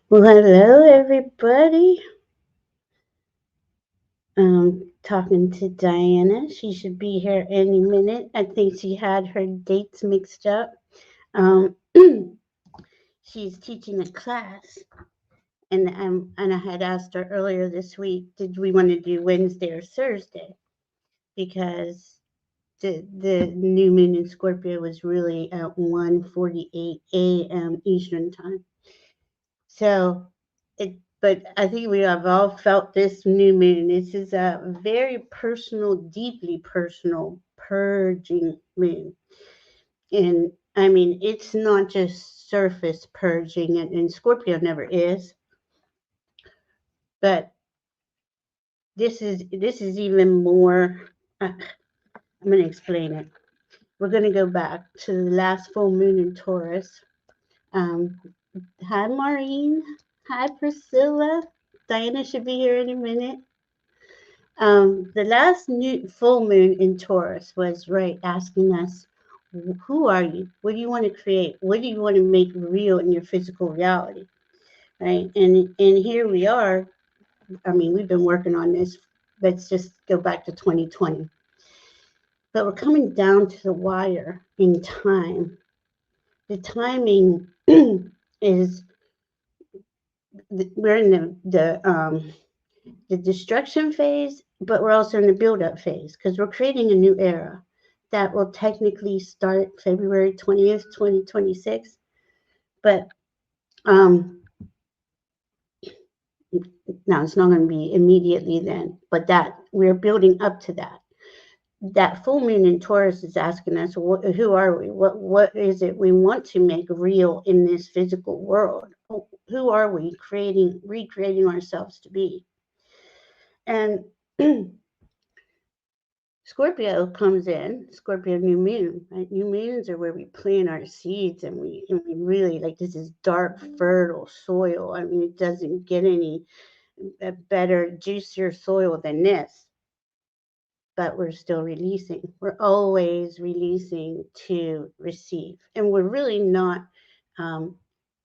Well, hello, everybody. Talking to Diana. She should be here any minute. I think she had her dates mixed up. Um, she's teaching a class, and I had asked her earlier this week, did we want to do Wednesday or Thursday? Because the new moon in Scorpio was really at 1:48 a.m. Eastern time. So but I think we have all felt this new moon. This is a very personal, deeply personal, purging moon. And I mean, it's not just surface purging, and Scorpio never is, but this is even more. I'm going to explain it. We're going to go back to the last full moon in Taurus. Um, Hi, Maureen. Hi, Priscilla. Diana should be here in a minute. The last new full moon in Taurus was right asking us, who are you? What do you want to create? What do you want to make real in your physical reality? Right? And here we are. I mean, we've been working on this. Let's just go back to 2020. But we're coming down to the wire in time. The timing is we're in the destruction phase, but we're also in the build-up phase because we're creating a new era that will technically start February 20th, 2026. But now it's not going to be immediately then, but that we're building up to that. That full moon in Taurus is asking us, who are we? What is it we want to make real in this physical world? Who are we recreating ourselves to be? And Scorpio comes in, Scorpio New Moon. Right? New moons are where we plant our seeds, and we really like this is dark, fertile soil. I mean, it doesn't get any better, juicier soil than this. But we're still releasing. We're always releasing to receive, and we're really not.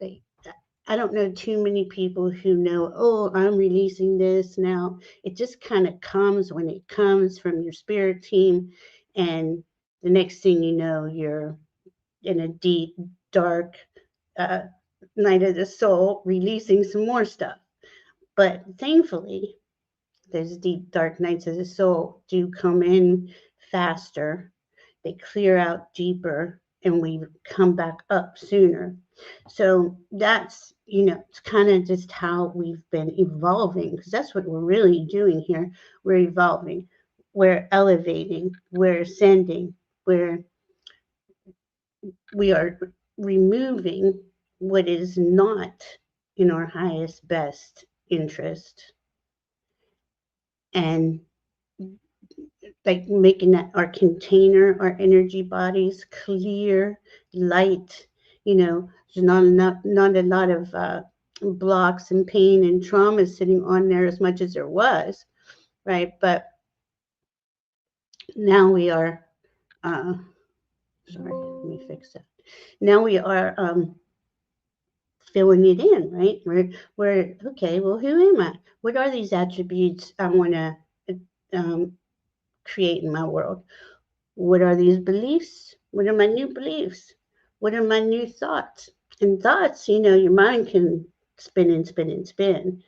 Like, I don't know too many people who know, oh, I'm releasing this now. It just kind of comes when it comes from your spirit team. And the next thing you know, you're in a deep, dark uh, night of the soul, releasing some more stuff. But thankfully, those deep, dark nights of the soul do come in faster. They clear out deeper, and we come back up sooner. So that's, it's kind of just how we've been evolving, because that's what we're really doing here. We're evolving, we're elevating, we're ascending, we are removing what is not in our highest, best interest, and like making that our container, our energy bodies clear, light. There's not a lot of blocks and pain and trauma sitting on there as much as there was, right? But now we are. Sorry, let me fix that. Now we are filling it in, right? We're okay. Well, who am I? What are these attributes I want to um, create in my world? What are these beliefs? What are my new beliefs? What are my new thoughts? And thoughts, your mind can spin and spin and spin.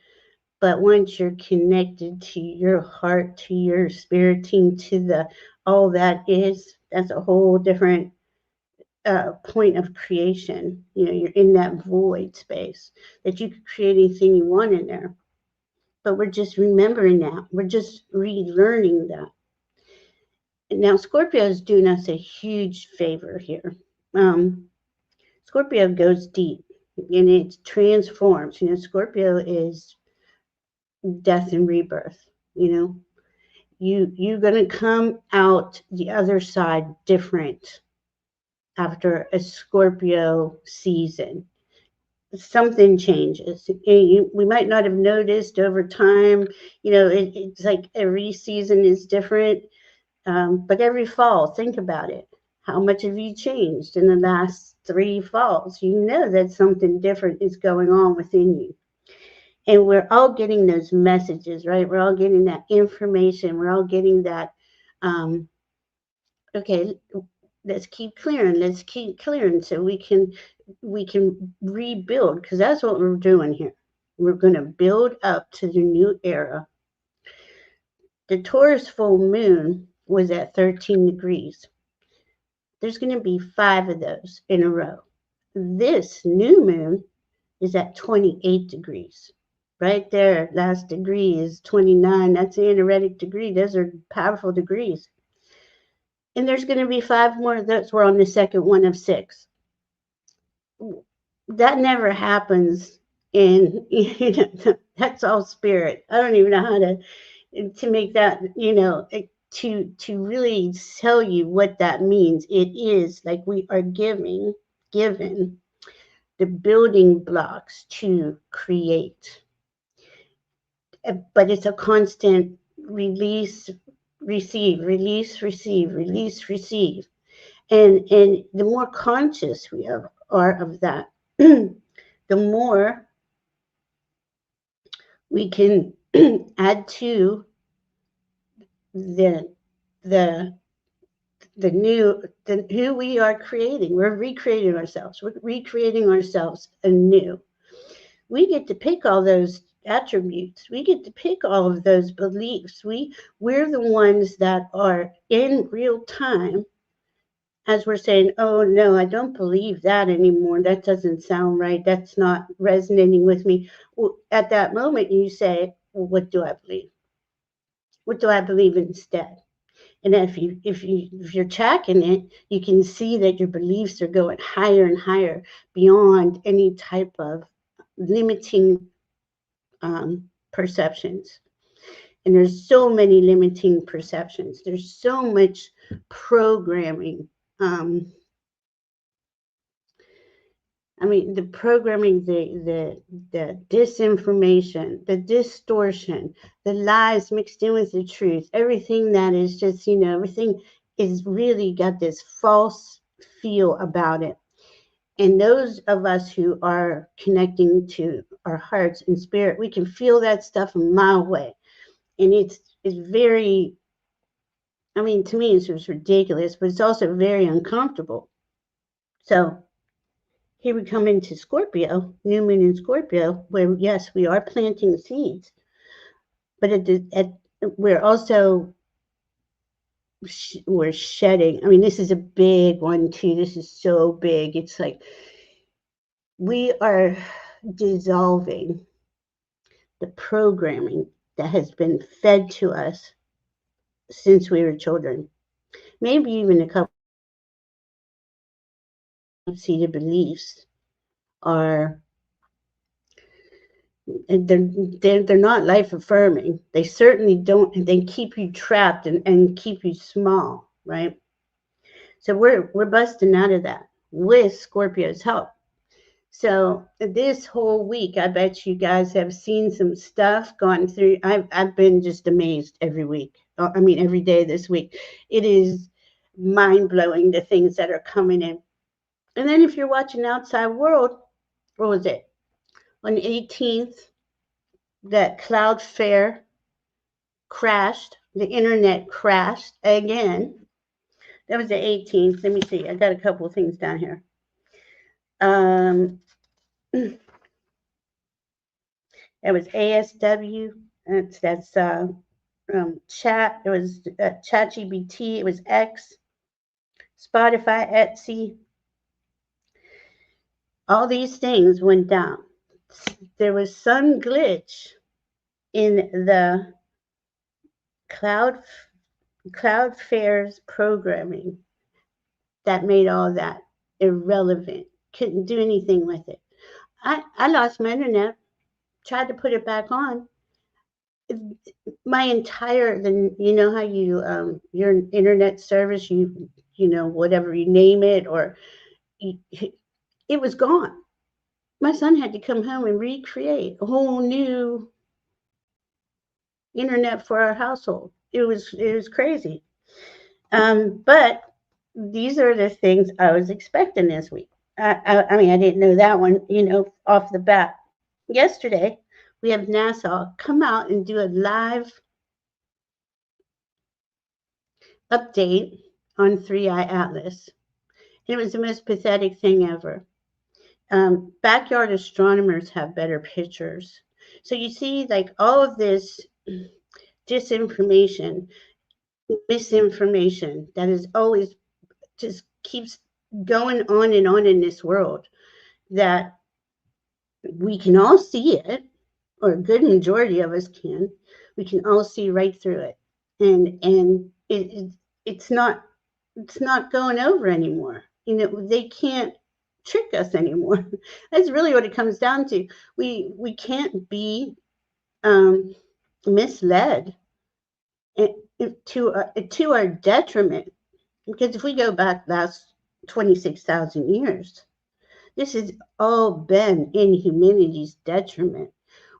But once you're connected to your heart, to your spirit team, to all that is, that's a whole different point of creation. You're in that void space that you could create anything you want in there. But we're just remembering that. We're just relearning that. Now, Scorpio is doing us a huge favor here. Scorpio goes deep and it transforms. Scorpio is death and rebirth. You're going to come out the other side different after a Scorpio season. Something changes. We might not have noticed over time. It's like every season is different. But every fall, think about it. How much have you changed in the last 3 falls, you know that something different is going on within you. And we're all getting those messages, right? We're all getting that information. We're all getting that, okay, let's keep clearing so we can rebuild, because that's what we're doing here. We're going to build up to the new era. The Taurus full moon was at 13 degrees. There's going to be 5 of those in a row. This new moon is at 28 degrees. Right there, last degree is 29. That's the energetic degree. Those are powerful degrees. And there's going to be 5 more of those. We're on the second one of 6. That never happens. And that's all spirit. I don't even know how to make that, to really tell you what that means. It is like we are given the building blocks to create. But it's a constant release, receive, release, receive, release, receive. And the more conscious we are of that, the more we can add to the who we are creating. We're recreating ourselves. We're recreating ourselves anew. We get to pick all those attributes. We get to pick all of those beliefs. We're the ones that are in real time, as we're saying, oh no, I don't believe that anymore. That doesn't sound right. That's not resonating with me. Well, at that moment, you say, well, what do I believe? What do I believe instead? And if you're tracking it, you can see that your beliefs are going higher and higher beyond any type of limiting perceptions. And there's so many limiting perceptions. There's so much programming. The programming, the disinformation, the distortion, the lies mixed in with the truth, everything that is just, everything is really got this false feel about it. And those of us who are connecting to our hearts and spirit, we can feel that stuff a mile away. And it's very, to me, it's just ridiculous, but it's also very uncomfortable. So here we come into Scorpio, new moon in Scorpio, where, yes, we are planting seeds, but we're also, we're shedding. This is a big one, too. This is so big. It's like we are dissolving the programming that has been fed to us since we were children. Maybe even a couple of seated beliefs are, they're not life affirming. They certainly don't. They keep you trapped and keep you small, right? So we're busting out of that with Scorpio's help. So this whole week, I bet you guys have seen some stuff gone through. I've been just amazed every week. Every day this week. It is mind blowing, the things that are coming in. And then if you're watching Outside World, what was it? On the 18th, that Cloudflare crashed. The internet crashed again. That was the 18th. Let me see. I got a couple of things down here. It was ASW. That's chat. It was ChatGPT. It was X, Spotify, Etsy. All these things went down. There was some glitch in the Cloudflare's programming that made all that irrelevant. Couldn't do anything with it. I lost my internet. Tried to put it back on. My entire, how you your internet service, whatever you name it, or it was gone. My son had to come home and recreate a whole new internet for our household. It was crazy. But these are the things I was expecting this week. I mean, I didn't know that one, off the bat. Yesterday, we have NASA come out and do a live update on 3i Atlas. And it was the most pathetic thing ever. Backyard astronomers have better pictures. So you see, like, all of this disinformation, misinformation that is always just keeps going on in this world, that we can all see it, or a good majority of us can. We can all see right through it, and it's not going over anymore. They can't trick us anymore. That's really what it comes down to. We can't be misled to our detriment, because if we go back last 26,000 years, this has all been in humanity's detriment.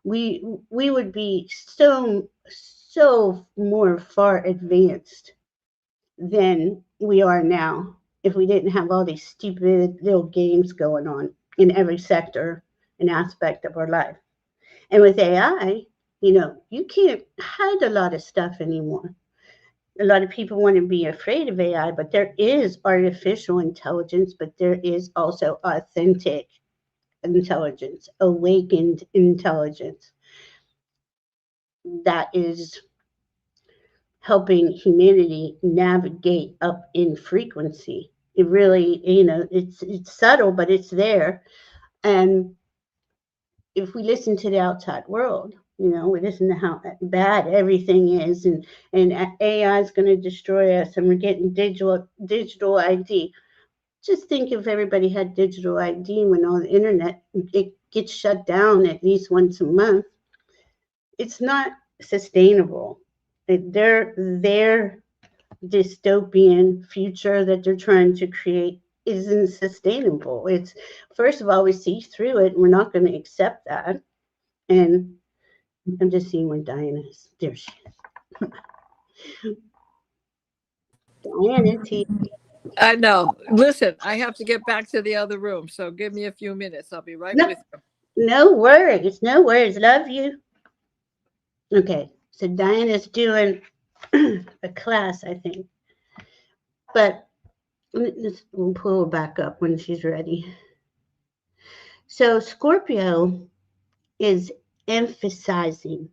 We would be so more far advanced than we are now if we didn't have all these stupid little games going on in every sector and aspect of our life. And with AI, you can't hide a lot of stuff anymore. A lot of people want to be afraid of AI, but there is artificial intelligence, but there is also authentic intelligence, awakened intelligence that is helping humanity navigate up in frequency. It really, it's subtle, but it's there. And if we listen to the outside world, we listen to how bad everything is, and AI is going to destroy us, and we're getting digital ID. Just think if everybody had digital ID when all the internet it gets shut down at least once a month. It's not sustainable. Their dystopian future that they're trying to create isn't sustainable. It's, first of all, we see through it, and we're not going to accept that. And I'm just seeing where Diana is. There she is. Diana T. I know. Listen, I have to get back to the other room, so give me a few minutes. I'll be right with you. No worries. No worries. Love you. Okay, so Diana's doing a class, I think. But we'll pull her back up when she's ready. So Scorpio is emphasizing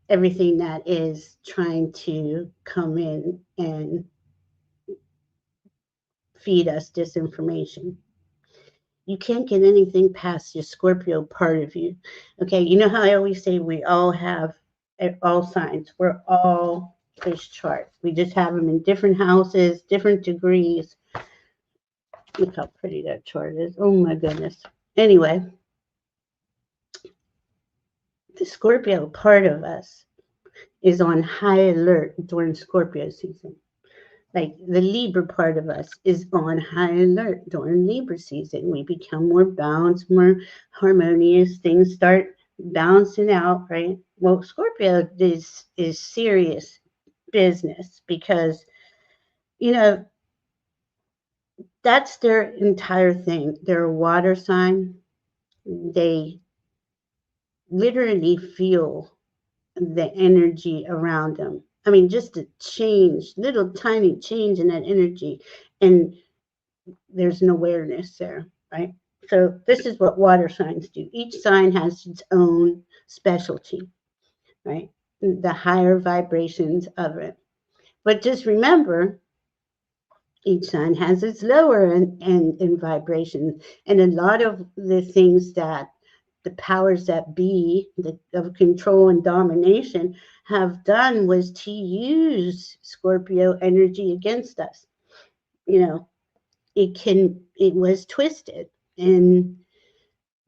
everything that is trying to come in and feed us disinformation. You can't get anything past your Scorpio part of you. Okay, you know how I always say we all have all signs. We're all this chart. We just have them in different houses, different degrees. Look how pretty that chart is. Oh my goodness. Anyway, the Scorpio part of us is on high alert during Scorpio season. Like the Libra part of us is on high alert during Libra season. We become more balanced, more harmonious. Things start balancing out, right? Well, Scorpio is serious business because, that's their entire thing. They're a water sign. They literally feel the energy around them. I mean, just a change, little tiny change in that energy, and there's an awareness there, right? So this is what water signs do. Each sign has its own specialty, right? The higher vibrations of it. But just remember, each sign has its lower and vibration. And a lot of the things that the powers that be of control and domination have done was to use Scorpio energy against us. It was twisted, and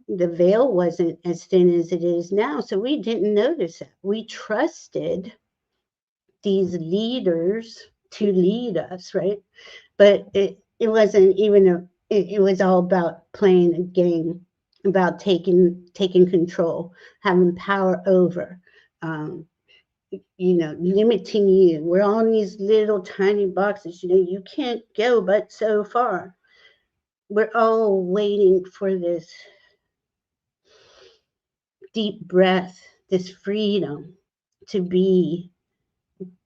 the veil wasn't as thin as it is now, so we didn't notice it. We trusted these leaders to lead us, right? But it wasn't even it was all about playing a game, about taking control, having power over. limiting you. We're all in these little tiny boxes. You can't go but so far. We're all waiting for this deep breath, this freedom to be,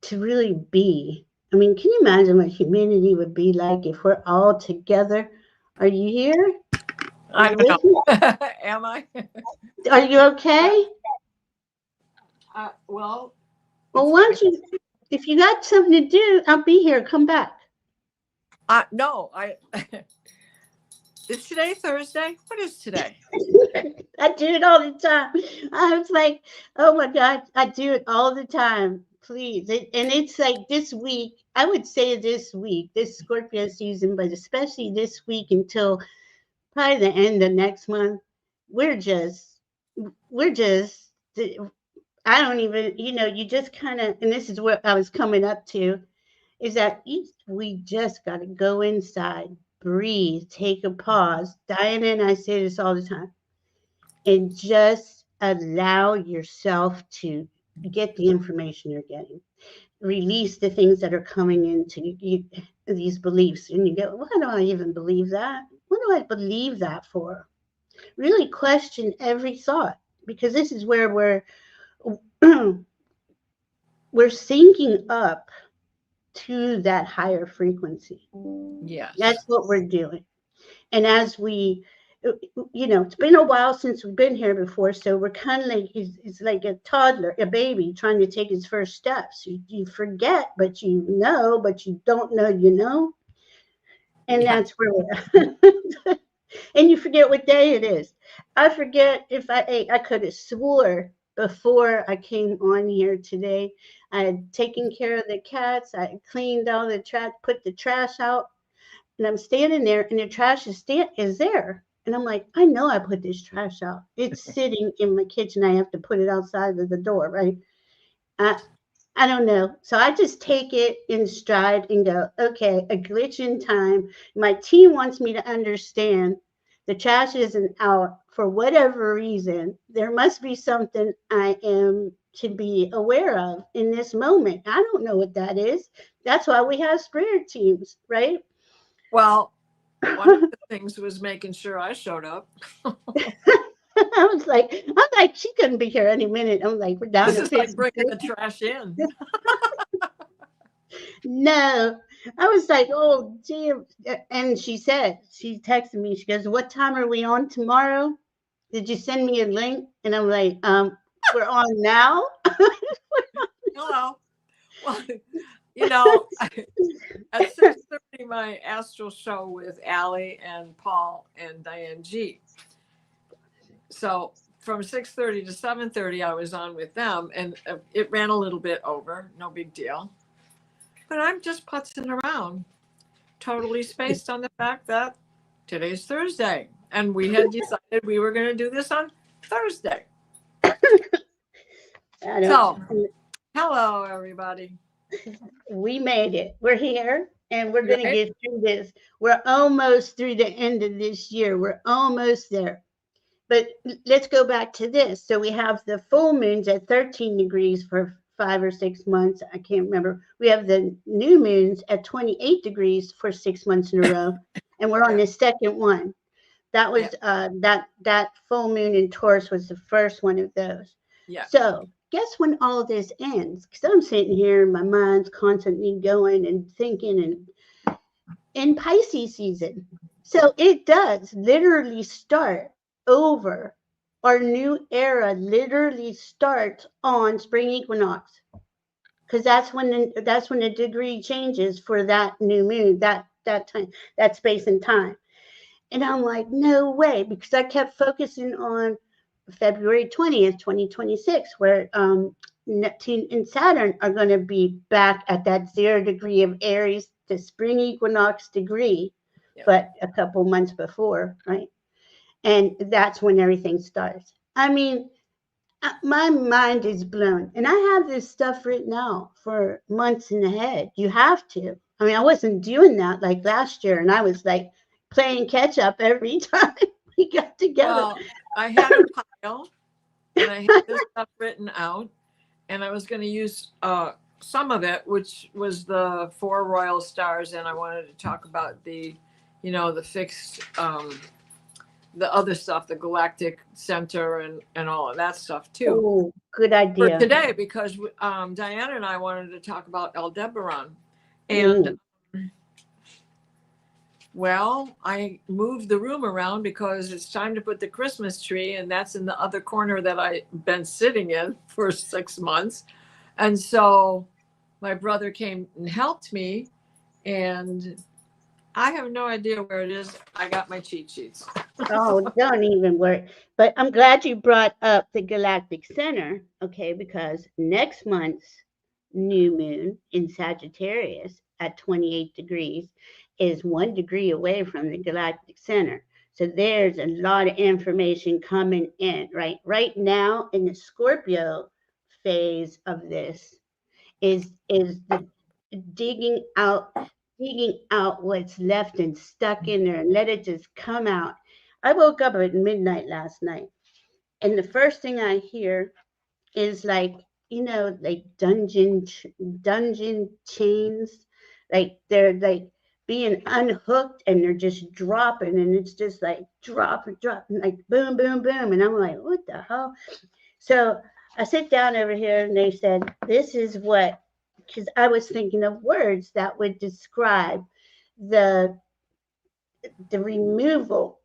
to really be. I mean, can you imagine what humanity would be like if we're all together? Are you here? I don't know. Am I? Are you okay? Well, Well, why don't you, if you got something to do, I'll be here. Come back. No, is today Thursday? What is today? I do it all the time. I was like, oh my God, I do it all the time. Please. And it's like this week, I would say this week, this Scorpio season, but especially this week until probably the end of next month, we're just, I don't even, you just kind of, and this is what I was coming up to, is that we just got to go inside, breathe, take a pause. Diana and I say this all the time, and just allow yourself to get the information you're getting. Release the things that are coming into you, these beliefs. And you go, why do I even believe that? What do I believe that for? Really question every thought, because this is where we're we're syncing up to that higher frequency. Yes. That's what we're doing. And as we, it's been a while since we've been here before, so we're kind of like, it's like a toddler, a baby trying to take his first steps. You forget, but but you don't know, and that's where we're at. And you forget what day it is. I forget if I ate. I could have swore before I came on here today, I had taken care of the cats. I had cleaned all the trash, put the trash out, and I'm standing there, and the trash is there. And I'm like, I know I put this trash out. It's sitting in my kitchen. I have to put it outside of the door, right? I, I don't know. So I just take it in stride and go, okay, a glitch in time. My team wants me to understand the trash isn't out for whatever reason. There must be something I am to be aware of in this moment. I don't know what that is. That's why we have spirit teams, right? Well, one of the things was making sure I showed up. I'm like, she couldn't be here any minute. I'm like, we're down This to is like 50. bringing the trash in. No, I was like, oh, dear. And she texted me, she goes, what time are we on tomorrow? Did you send me a link? And I'm like, we're on now. Hello. Well, at 6:30, my astral show with Allie and Paul and Diane G. So from 6:30 to 7:30, I was on with them, and it ran a little bit over. No big deal. But I'm just putzing around, totally spaced on the fact that today's Thursday, and we had decided we were going to do this on Thursday. So, hello, everybody. We made it. We're here, and we're going to get through this. We're almost through the end of this year. We're almost there. But let's go back to this. So we have the full moons at 13 degrees for 5 or 6 months. I can't remember. We have the new moons at 28 degrees for 6 months in a row, and we're on the second one. That was that full moon in Taurus was the first one of those. Yeah. So guess when all this ends? Because I'm sitting here and my mind's constantly going and thinking, and in Pisces season. So it does literally start over. Our new era literally starts on spring equinox, because that's when the degree changes for that new moon, that time, that space and time. And I'm like, no way, because I kept focusing on February 20th, 2026, where Neptune and Saturn are going to be back at that 0 degree of Aries, the spring equinox degree, but a couple months before, right? And that's when everything starts. I mean, my mind is blown. And I have this stuff written out for months in ahead. You have to. I mean, I wasn't doing that like last year, and I was like playing catch up every time we got together. Well, I had a pile, and I had this stuff written out, and I was going to use some of it, which was the 4 royal stars, and I wanted to talk about the, the fixed, the other stuff, the galactic center, and all of that stuff too. Oh, good For idea. today, because Diana and I wanted to talk about Aldebaran, and well, I moved the room around because it's time to put the Christmas tree, and that's in the other corner that I've been sitting in for 6 months. And so my brother came and helped me, and I have no idea where it is. I got my cheat sheets. Oh, don't even worry. But I'm glad you brought up the Galactic Center, okay, because next month's new moon in Sagittarius at 28 degrees is 1 degree away from the Galactic Center. So there's a lot of information coming in, right? Right now in the Scorpio phase of this is the digging out what's left and stuck in there and let it just come out. I woke up at midnight last night, and the first thing I hear is like, like dungeon chains, like they're like being unhooked and they're just dropping, and it's just like dropping, like boom, boom, boom, and I'm like, what the hell? So I sit down over here, and they said, this is what, because I was thinking of words that would describe the removal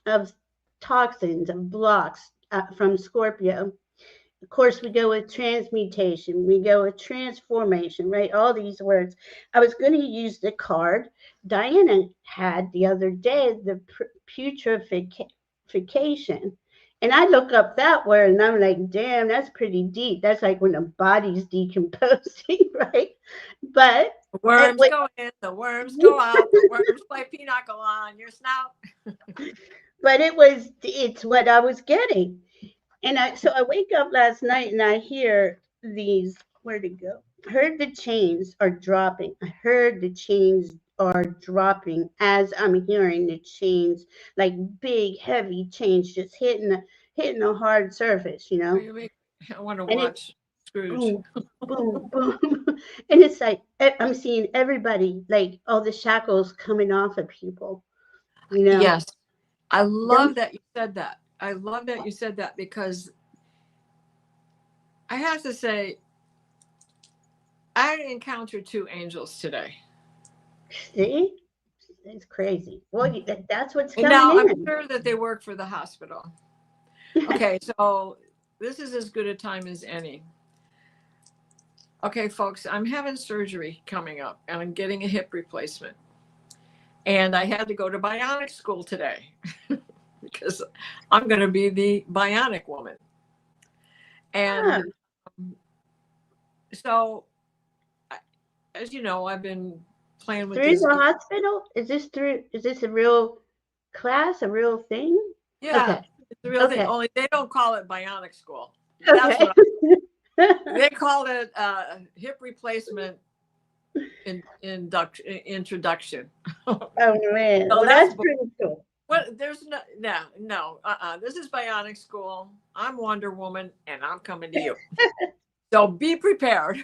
of toxins and blocks from Scorpio. Of course, we go with transmutation, we go with transformation, right? All these words. I was going to use the card Diana had the other day, the putrefaction. And I look up that word and I'm like, damn, that's pretty deep. That's like when the body's decomposing, right? But the worms go in, the worms go out, the worms play pinochle on your snout. But it's what I was getting. And so I wake up last night and I hear these, where'd it go? I heard the chains are dropping. I heard the chains are dropping as I'm hearing the chains, like big, heavy chains just hitting a hard surface, I want to And it watch Scrooge. boom, boom, boom. And it's like I'm seeing everybody, like all the shackles coming off of people, Yes. I love Them- that you said that. I love that you said that, because I have to say, I encountered 2 angels today. See? It's crazy. Well, that's what's And coming now I'm in. sure that they work for the hospital. Okay, so this is as good a time as any. Okay, folks, I'm having surgery coming up, and I'm getting a hip replacement. And I had to go to bionic school today because I'm going to be the bionic woman. And so, as you know, I've been playing with Through this. the hospital? Is this a real class, a real thing? Yeah, Okay. it's a real thing. Only they don't call it bionic school. That's Okay. what they call it, hip replacement introduction. Oh man. So Well, that's pretty cool. What? There's no. This is bionic school. I'm Wonder Woman, and I'm coming to you. So be prepared.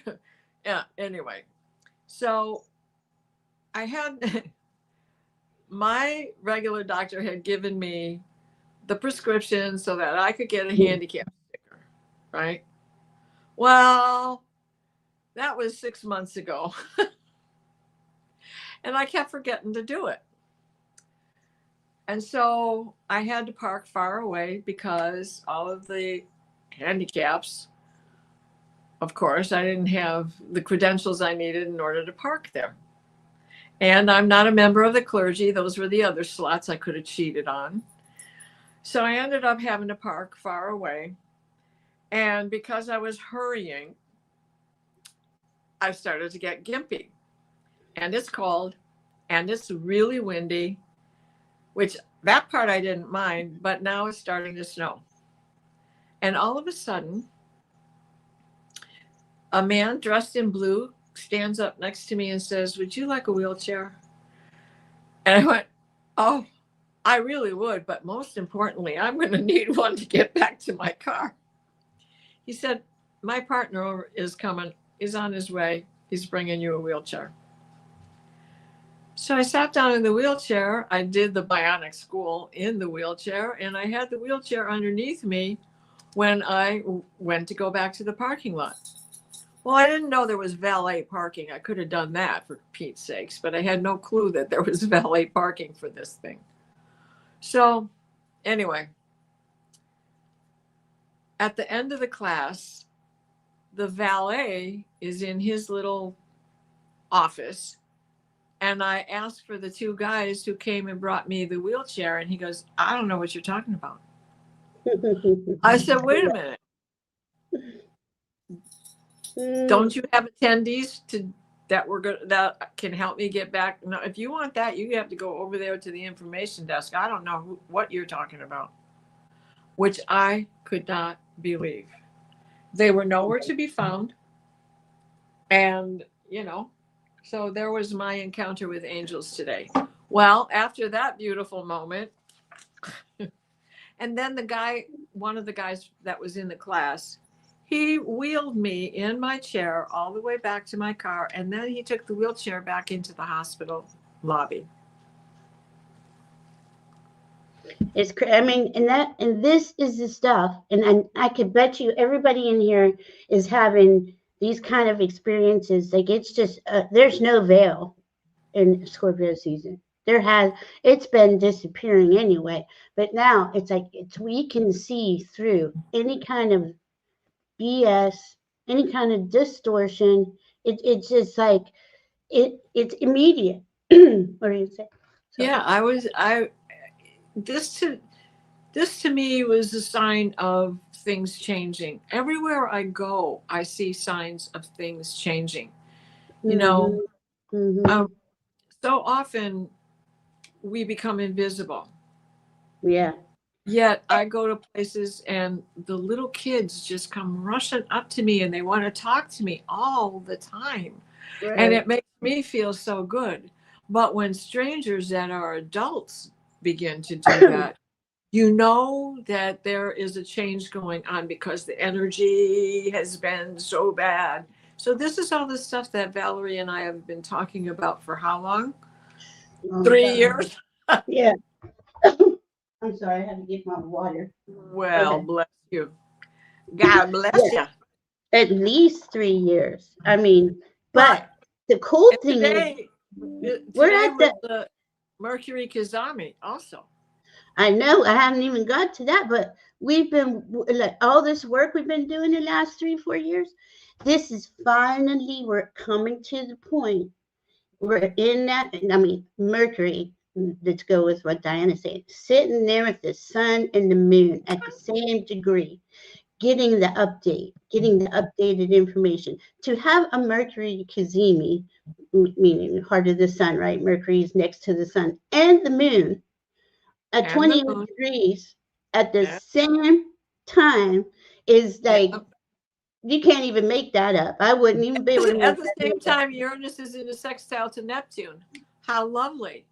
Yeah. Anyway, so I had my regular doctor had given me the prescription so that I could get a handicap sticker, right? Well, that was 6 months ago, and I kept forgetting to do it. And so I had to park far away because all of the handicaps, of course, I didn't have the credentials I needed in order to park there. And I'm not a member of the clergy. Those were the other slots I could have cheated on. So I ended up having to park far away. And because I was hurrying, I started to get gimpy. And it's cold, and it's really windy, which that part I didn't mind, but now it's starting to snow. And all of a sudden, a man dressed in blue stands up next to me and says, "Would you like a wheelchair?" And I went, "Oh, I really would, but most importantly, I'm going to need one to get back to my car." He said, my partner is coming. He's on his way. He's bringing you a wheelchair. So I sat down in the wheelchair. I did the bionic school in the wheelchair, and I had the wheelchair underneath me when I went to go back to the parking lot. Well, I didn't know there was valet parking. I could have done that for Pete's sakes, but I had no clue that there was valet parking for this thing. So anyway, at the end of the class, the valet is in his little office. And I asked for the two guys who came and brought me the wheelchair. And he goes, I don't know what you're talking about. I said, wait a minute. Don't you have attendees that can help me get back? No, if you want that, you have to go over there to the information desk. I don't know what you're talking about, which I could not believe. They were nowhere to be found. And, so there was my encounter with angels today. Well, after that beautiful moment, and then one of the guys that was in the class, he wheeled me in my chair all the way back to my car, and then he took the wheelchair back into the hospital lobby. It's, I mean, and this is the stuff, and I could bet you everybody in here is having these kind of experiences. Like, it's just there's no veil in Scorpio season. It's been disappearing anyway, but now it's like we can see through any kind of BS, any kind of distortion. It's just like it's immediate. What do you say? So, yeah, this to me was a sign of things changing. Everywhere I go, I see signs of things changing. So often we become invisible. Yeah. Yet I go to places and the little kids just come rushing up to me and they want to talk to me all the time. Right. And it makes me feel so good. But when strangers that are adults begin to do that, you know that there is a change going on because the energy has been so bad. So this is all the stuff that Valerie and I have been talking about for how long? 3 years? Yeah. I'm sorry, I had to get my water. Well, okay. Bless you. God bless you. At least 3 years. I mean, but the cool thing today, is we're at the Mercury Kazami also. I know I haven't even got to that, but we've been like all this work we've been doing the last 3-4 years. This is finally, we're coming to the point. We're in that, I mean, Mercury, let's go with what Diana's saying, sitting there with the sun and the moon at the same degree, getting the updated information. To have a Mercury Kazemi, meaning heart of the sun, right? Mercury is next to the sun and the moon at 28 degrees at the same time is like, you can't even make that up. I wouldn't even be able to make at the same time, Uranus is in a sextile to Neptune. How lovely.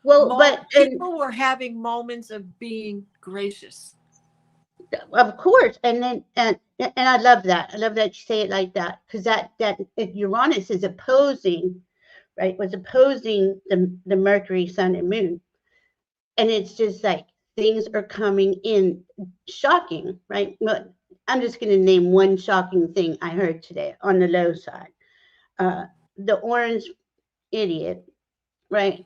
Well, but people were having moments of being gracious. Of course. And then and I love that. I love that you say it like that, because that Uranus is opposing, right? Was opposing the Mercury, Sun, and Moon. And it's just like things are coming in shocking, right? I'm just going to name one shocking thing I heard today on the low side. The orange idiot, right,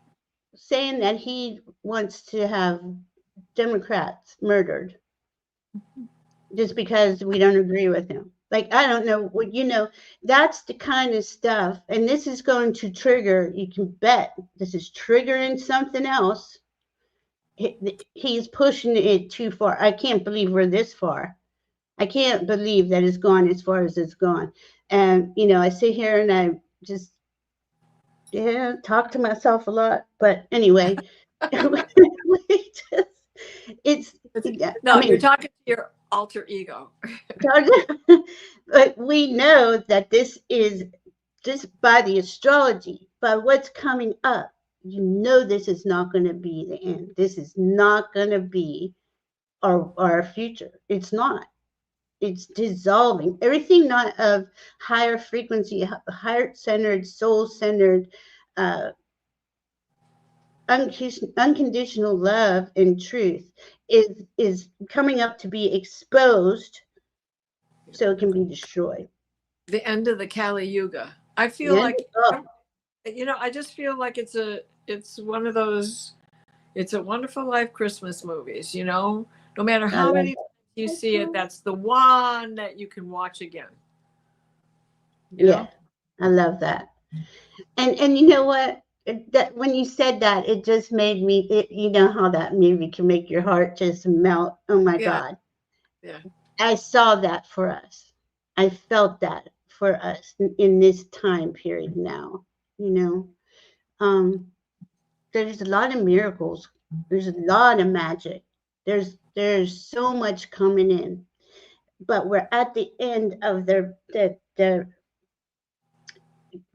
saying that he wants to have Democrats murdered just because we don't agree with him. Like, I don't know what, that's the kind of stuff. And this is going to trigger, you can bet this is triggering something else. He's pushing it too far. I can't believe we're this far. I can't believe that it's gone as far as it's gone. And, I sit here and I just, talk to myself a lot. But anyway, you're talking to your alter ego. But we know that this is just by the astrology, by what's coming up. This is not going to be the end. This is not going to be our future. It's not. it's dissolving. Everything not of higher frequency, heart-centered, soul-centered, uh, unconditional love and truth is coming up to be exposed so it can be destroyed. The end of the Kali Yuga. I The feel end like, of, I just feel like it's one of those, it's a Wonderful Life Christmas movies, no matter I how love many times you see it, that's the one that you can watch again, yeah, I love that. And you know what? That when you said that, it just made me. You know how that movie can make your heart just melt. Oh my Yeah, God! yeah. I saw that for us. I felt that for us in this time period now. You know, there's a lot of miracles. There's a lot of magic. There's so much coming in, but we're at the end of the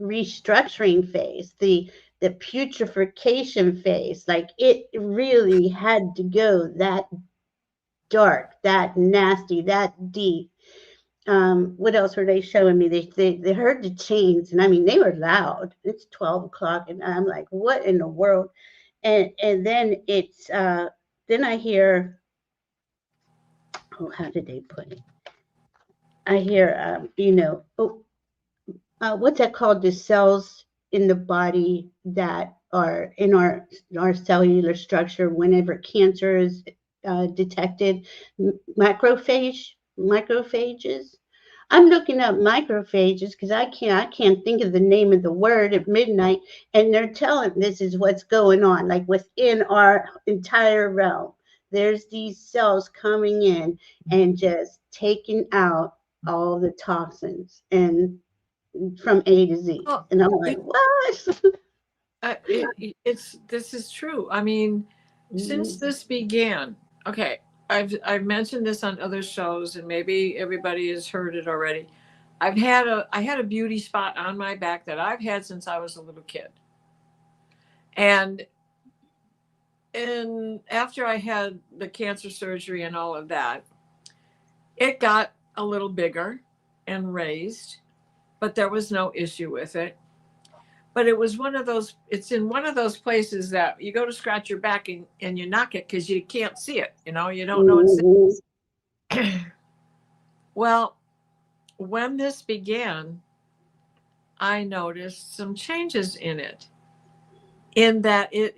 restructuring phase, the putrefaction phase. Like it really had to go that dark, that nasty, that deep. What else were they showing me? They heard the chains, and I mean they were loud. It's 12 o'clock, and I'm like, what in the world? And then it's then I hear, oh, how did they put it? I hear oh, what's that called? The cells in the body that are in our cellular structure whenever cancer is detected. Macrophages. I'm looking up macrophages because I can't think of the name of the word at midnight, and they're telling this is what's going on, like within our entire realm. There's these cells coming in and just taking out all the toxins and from A to Z. Well, And I'm like, what? it's this is true. I mean, since this began, okay, I've mentioned this on other shows, and maybe everybody has heard it already. I had a beauty spot on my back that I've had since I was a little kid, and after I had the cancer surgery and all of that, it got a little bigger and raised, but there was no issue with it. But it was one of those, it's in one of those places that you go to scratch your back and you knock it because you can't see it, you don't know it's Mhm. there. Well, when this began, I noticed some changes in it, in that it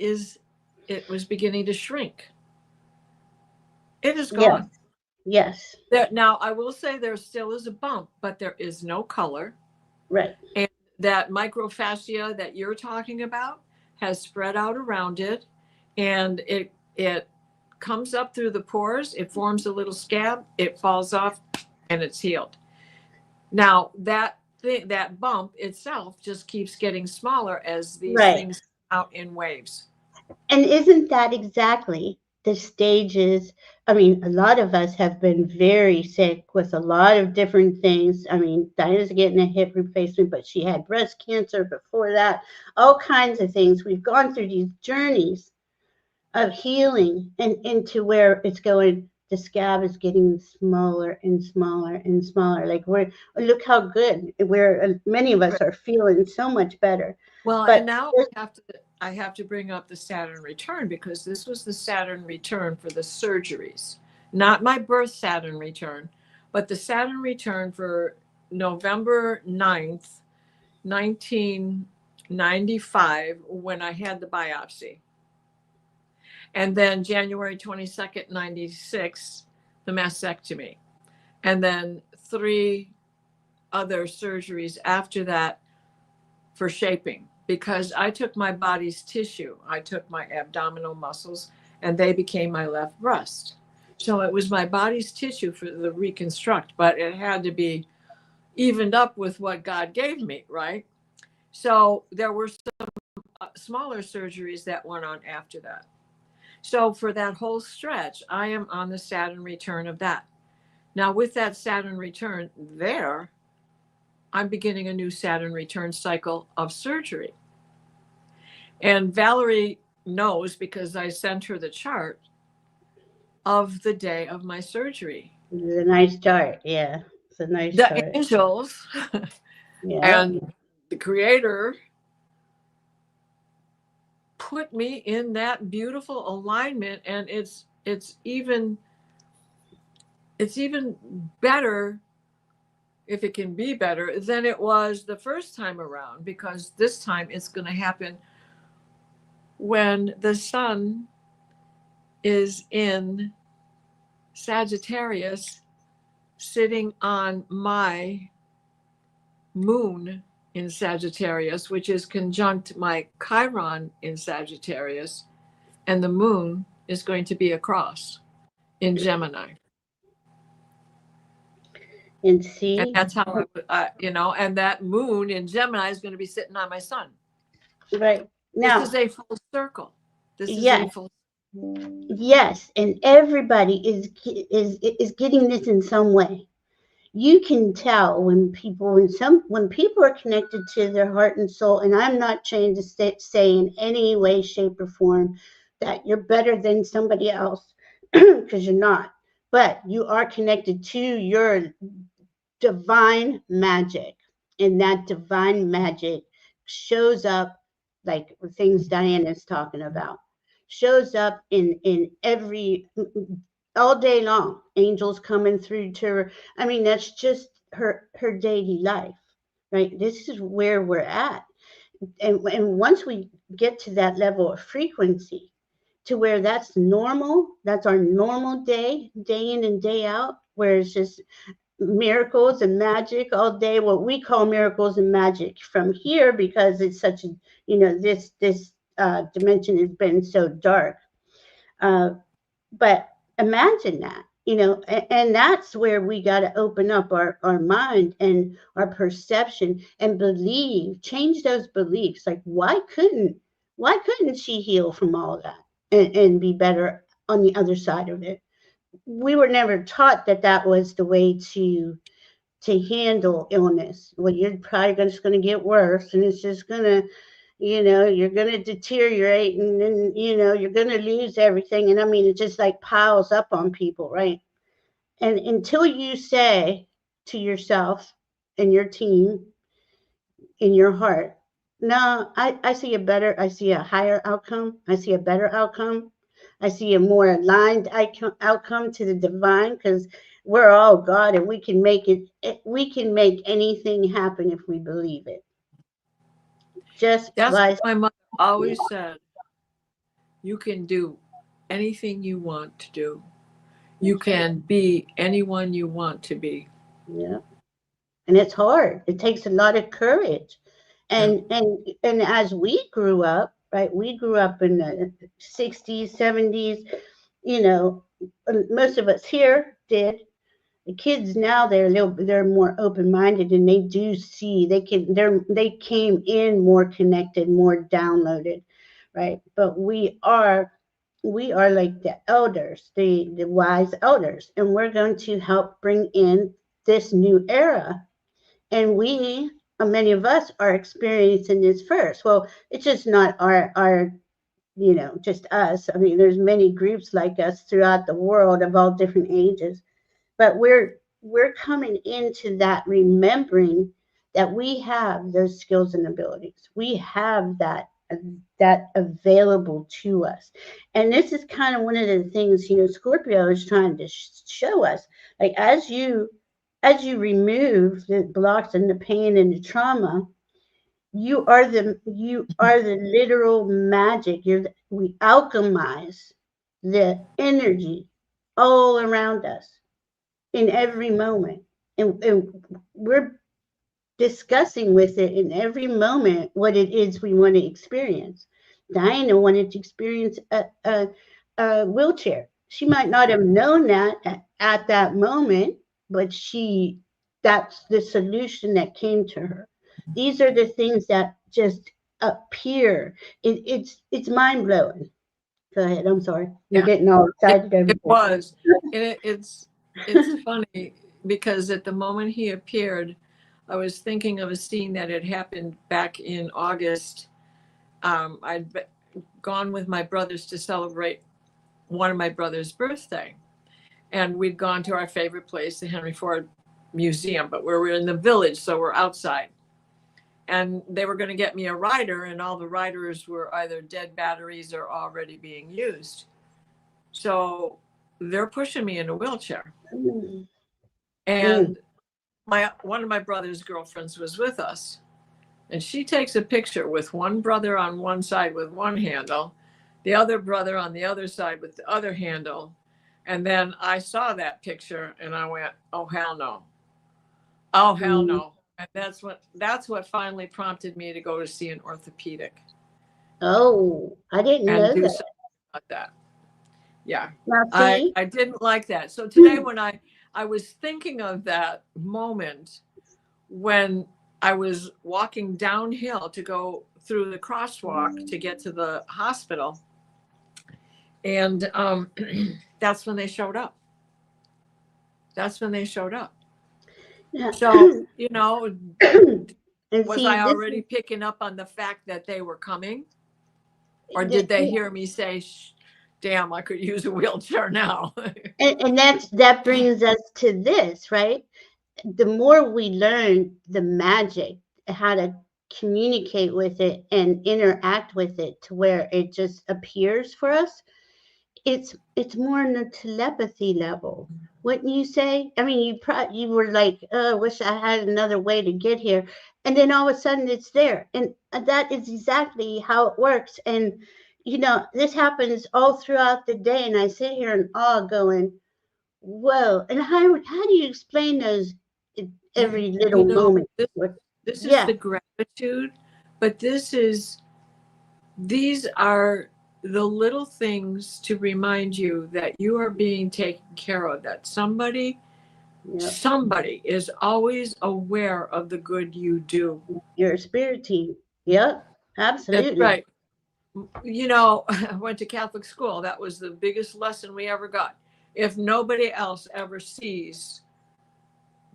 was beginning to shrink. It is Yes, gone. yes, Now I will say there still is a bump, but there is no color. right. And that microfascia that you're talking about has spread out around it, and it comes up through the pores, it forms a little scab, it falls off, and it's healed. Now that bump itself just keeps getting smaller as these Right. things come out in waves. And isn't that exactly the stages? I mean, a lot of us have been very sick with a lot of different things. I mean, Diana's getting a hip replacement, but she had breast cancer before that, all kinds of things. We've gone through these journeys of healing and into where it's going. The scab is getting smaller and smaller and smaller. Like look how good we're. Many of us are feeling so much better. Well, and But now I have to bring up the Saturn return, because this was the Saturn return for the surgeries, not my birth Saturn return, but the Saturn return for November 9th, 1995, when I had the biopsy. And then January 22nd, 96, the mastectomy. And then 3 other surgeries after that for shaping, because I took my body's tissue. I took my abdominal muscles and they became my left breast. So it was my body's tissue for the reconstruct, but it had to be evened up with what God gave me, right? So there were some smaller surgeries that went on after that. So for that whole stretch, I am on the Saturn return of that. Now, with that Saturn return there, I'm beginning a new Saturn return cycle of surgery. And Valerie knows, because I sent her the chart of the day of my surgery. It's a nice chart. Yeah, it's a nice The chart. angels Yeah. and the creator put me in that beautiful alignment, and it's even better, if it can be better, than it was the first time around, because this time it's going to happen when the sun is in Sagittarius, sitting on my moon in Sagittarius, which is conjunct my Chiron in Sagittarius, and the moon is going to be across in Gemini. And And see, that's how and that moon in Gemini is going to be sitting on my sun. right This is now, a full circle. This is a yes, full. yes, and everybody is getting this in some way. You can tell when people are connected to their heart and soul, and I'm not trying to say in any way, shape, or form that you're better than somebody else, because you're not. But you are connected to your divine magic, and that divine magic shows up like the things Diane is talking about, shows up in every, all day long, angels coming through to her. I mean, that's just her daily life, right? This is where we're at. And once we get to that level of frequency, to where that's normal, that's our normal day in and day out, where it's just miracles and magic all day, what we call miracles and magic from here, because it's such a, this dimension has been so dark. uh, but imagine that, and that's where we got to open up our mind and our perception and believe, change those beliefs. Like, why couldn't she heal from all that and be better on the other side of it? We were never taught that that was the way to handle illness. Well, you're probably just going to get worse, and it's just going to, you're going to deteriorate, and then, you're going to lose everything. And I mean, it just like piles up on people, right? And until you say to yourself and your team in your heart, no, I see I see a higher outcome. I see a better outcome. I see a more aligned outcome to the divine, because we're all God, and we can make we can make anything happen if we believe it. Just That's by, what my mother always said. You can do anything you want to do. You can be anyone you want to be. yeah. And it's hard. It takes a lot of courage. Yeah. And as we grew up, right? We grew up in the 60s, 70s, you know, most of us here did. The kids now, they're more open-minded, and they do see, they came in more connected, more downloaded, right? But we are like the elders, the wise elders, and we're going to help bring in this new era. And many of us are experiencing this first. Well, it's just not our just us. I mean, there's many groups like us throughout the world of all different ages, but we're coming into that, remembering that we have those skills and abilities. We have that available to us. And this is kind of one of the things, Scorpio is trying to show us. Like, as you remove the blocks and the pain and the trauma, you are the literal magic. We alchemize the energy all around us in every moment. And we're discussing with it in every moment what it is we want to experience. Diana wanted to experience a wheelchair. She might not have known that at that moment, but that's the solution that came to her. These are the things that just appear. It's mind blowing. Go ahead. I'm sorry. You're Yeah. getting all excited over It was. And it's there. funny because at the moment he appeared, I was thinking of a scene that had happened back in August. Gone with my brothers to celebrate one of my brother's birthday. and we'd gone to our favorite place, the Henry Ford Museum, but we were in the village, so we're outside. And they were going to get me a rider, and all the riders were either dead batteries or already being used. So they're pushing me in a wheelchair. And one of my brother's girlfriends was with us. And she takes a picture with one brother on one side with one handle, the other brother on the other side with the other handle. And then I saw that picture and I went, oh, hell no. Oh, hell no. And that's what finally prompted me to go to see an orthopedic. Oh, I didn't know and do that. something about that. Yeah. Now, see, I didn't like that. So today when I was thinking of that moment when I was walking downhill to go through the crosswalk to get to the hospital. And that's when they showed up. That's when they showed up. yeah. So, you know, And was see, I this already picking up on the fact that they were coming? Or is- did they hear me say, damn, I could use a wheelchair now? and that brings us to this, right? The more we learn the magic, how to communicate with it and interact with it to where it just appears for us, it's more on the telepathy level, wouldn't you say? I mean, you were like, oh, I wish I had another way to get here, and then all of a sudden it's there, and that is exactly how it works. And this happens all throughout the day, and I sit here in awe, going, whoa. And how do you explain those every little moment? This is Yeah. the gratitude, but these are the little things to remind you that you are being taken care of, that somebody is always aware of the good you do. Your spirit team. Yep, absolutely. That's right. You know, I went to Catholic school. That was the biggest lesson we ever got. If nobody else ever sees,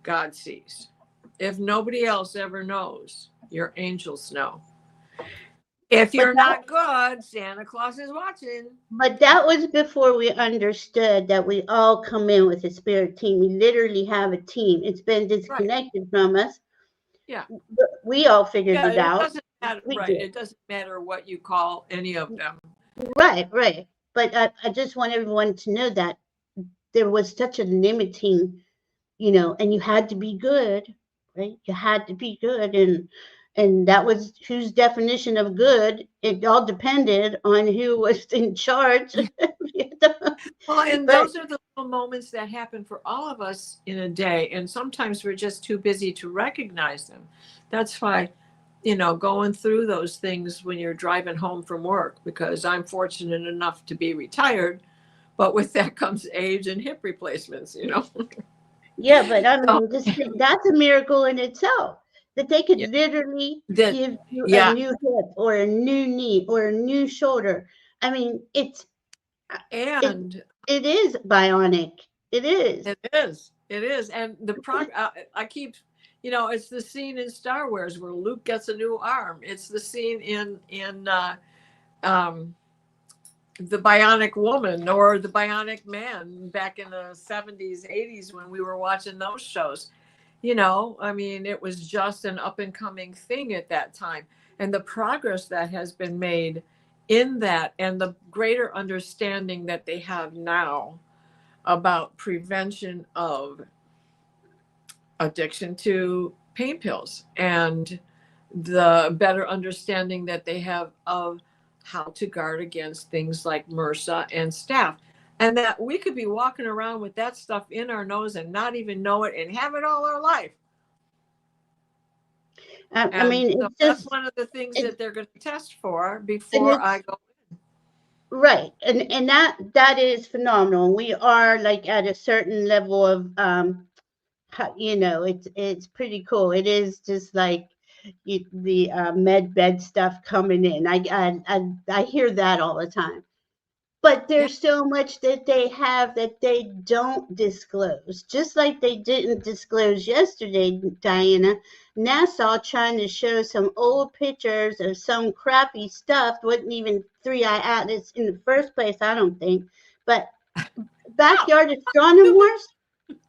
God sees. If nobody else ever knows, your angels know. If you're not good, Santa Claus is watching. But that was before we understood that we all come in with a spirit team. We literally have a team. It's been disconnected from us. Yeah. But we all figured it It out. doesn't matter. Right. It doesn't matter what you call any of them. Right. But I just want everyone to know that there was such a limiting, and you had to be good, right? You had to be good. And that was whose definition of good. It all depended on who was in charge. Well, and those are the little moments that happen for all of us in a day. And sometimes we're just too busy to recognize them. That's why, going through those things when you're driving home from work, because I'm fortunate enough to be retired, but with that comes age and hip replacements, Yeah, but I mean, that's a miracle in itself, that they could literally give you a new hip or a new knee or a new shoulder. I mean, it is bionic. It is. It is. And I keep, it's the scene in Star Wars where Luke gets a new arm. It's the scene in the Bionic Woman or the Bionic Man back in the 70s, 80s when we were watching those shows. I mean, it was just an up and coming thing at that time. And the progress that has been made in that and the greater understanding that they have now about prevention of addiction to pain pills and the better understanding that they have of how to guard against things like MRSA and staph, and that we could be walking around with that stuff in our nose and not even know it and have it all our life. I mean, so that's one of the things that they're going to test for before I go in. Right, and that is phenomenal. We are like at a certain level of it's pretty cool. It is just like the med bed stuff coming in. I hear that all the time. But there's so much that they have that they don't disclose. Just like they didn't disclose yesterday, Diana. NASA trying to show some old pictures of some crappy stuff. Wasn't even 3i Atlas in the first place, I don't think. But backyard astronomers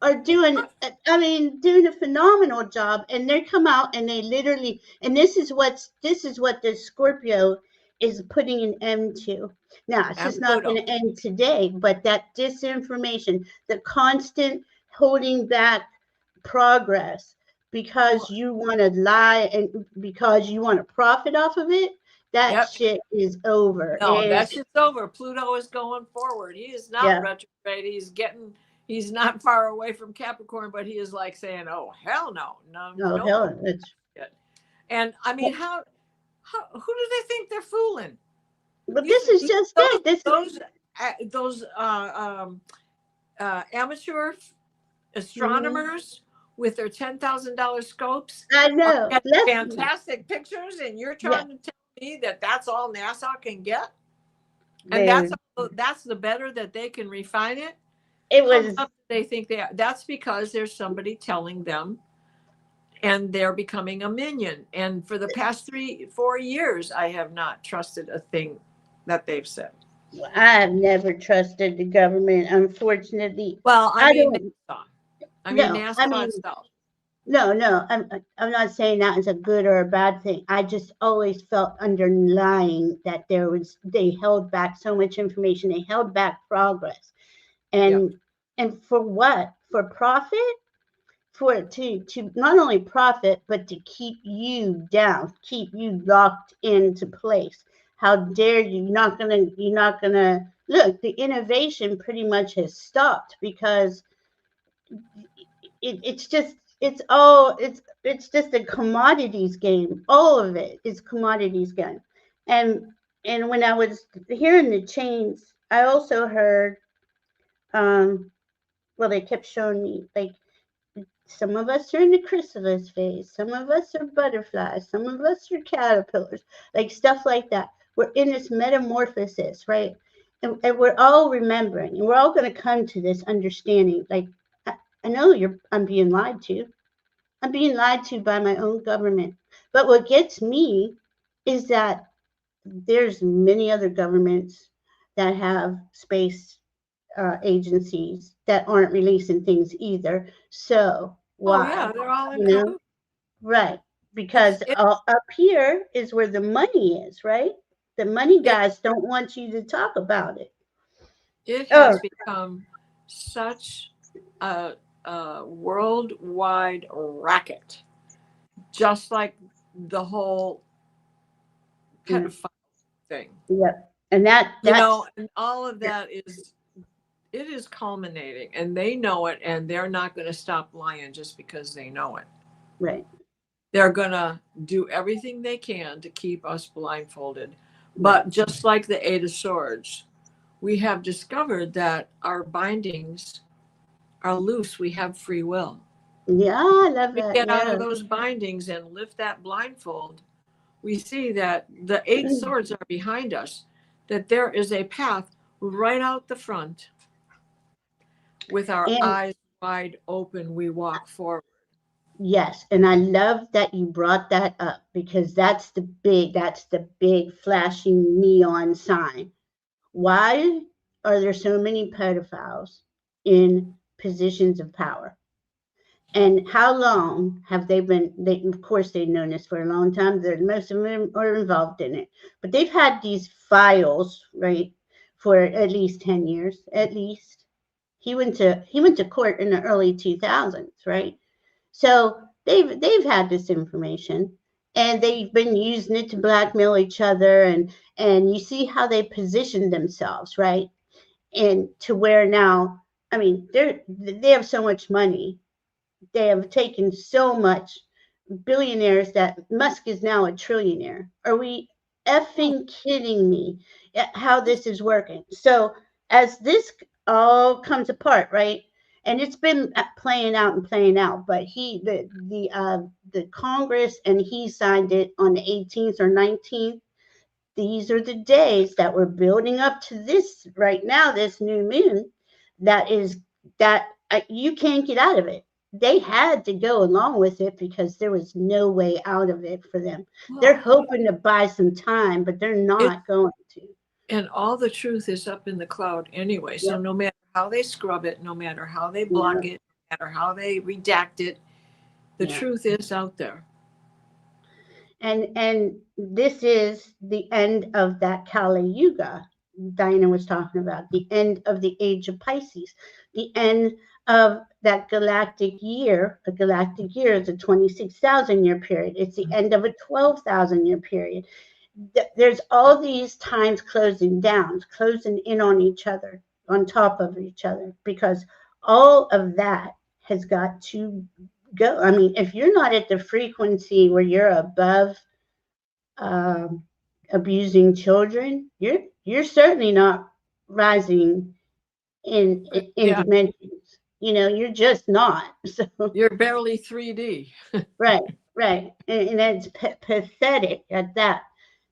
are doing, I mean, doing a phenomenal job, and they come out and they literally, and this is what the Scorpio is putting an end to. Now it's And just not going Pluto. to end today, but that disinformation, the constant holding back progress because Well, you want to lie and because you want to profit off of it, that yep. shit is over. No, And that shit's over. Pluto is going forward. He is not yeah, retrograde. He's not far away from Capricorn, but he is like saying, "Oh hell no, oh no more hell, it's shit." And I mean, who do they think they're fooling? but this is just it. This is Those amateur mhm. astronomers with their $10,000 scopes I are know. getting Let's fantastic pictures, and you're yeah, trying to tell me that that's all NASA can get, and man. that's the better that they can refine it. It How was dumb do they think they are? That's because there's somebody telling them, and they're becoming a minion. And for the past 3-4 years, I have not trusted a thing that they've said. I've never trusted the government. Unfortunately, Well, I I mean don't NASA. I mean no. I NASA mean, itself. no. I'm not saying that is a good or a bad thing. I just always felt underlying that they held back so much information. They held back progress, Yep. and for what? For profit? For to not only profit but to keep you down, keep you locked into place. How dare you? You're not gonna look. The innovation pretty much has stopped because it's just it's just a commodities game. All of it is commodities game. And when I was hearing the chains, I also heard well they kept showing me like some of us are in the chrysalis phase. Some of us are butterflies. Some of us are caterpillars, like stuff like that. We're in this metamorphosis, right? And we're all remembering, and we're all going to come to this understanding. Like, I know I'm being lied to. I'm being lied to by my own government. But what gets me is that there's many other governments that have space agencies that aren't releasing things either. So Oh why? yeah, they're all in You know, cahoots. right? It's Because it up here is where the money is, right? The money it guys don't want you to talk about it. it Oh, has become such a worldwide racket, just like the whole mm, pedophile thing. yep. And that's And all of that it is culminating, and they know it, and they're not going to stop lying just because they know it. right, They're going to do everything they can to keep us blindfolded. right. But just like the Eight of Swords, we have discovered that our bindings are loose. We have free will. Yeah, I love We that. get out Yeah. of those bindings and lift that blindfold. We see that the Eight Swords are behind us, that there is a path right out the front. With our And eyes wide open, we walk forward. yes, and I love that you brought that up because that's the big flashing neon sign. Why are there so many pedophiles in positions of power? And how long have they been? They, of course, they've known this for a long time. Most of them are involved in it, but they've had these files, right, for at least 10 years, at least. He went to court in the early 2000s, right? So they've had this information, and they've been using it to blackmail each other, and you see how they position themselves, right? And to where now, I mean, they have so much money, they have taken so much billionaires that Musk is now a trillionaire. Are we Oh, effing kidding me at how this is working? So as this all comes apart, right? And it's been playing out, but the Congress and he signed it on the 18th or 19th. These are the days that we're building up to this right now, this new moon that is that you can't get out of it. They had to go along with it because there was no way out of it for them. They're oh. hoping to buy some time, but they're It not going to. and all the truth is up in the cloud anyway. So Yep. no matter how they scrub it, no matter how they Yeah, block it, no matter how they redact it, the yeah. truth is out there. And this is the end of that Kali Yuga Diana was talking about, the end of the age of Pisces, the end of that galactic year. A galactic year is a 26,000 year period. It's the end of a 12,000 year period. There's all these times closing down, closing in on each other, on top of each other, because all of that has got to go. I mean, if you're not at the frequency where you're above um, abusing children, you're certainly not rising in Yeah, dimensions. You know, you're just not. So you're barely 3D. right, right, and that's pathetic at that.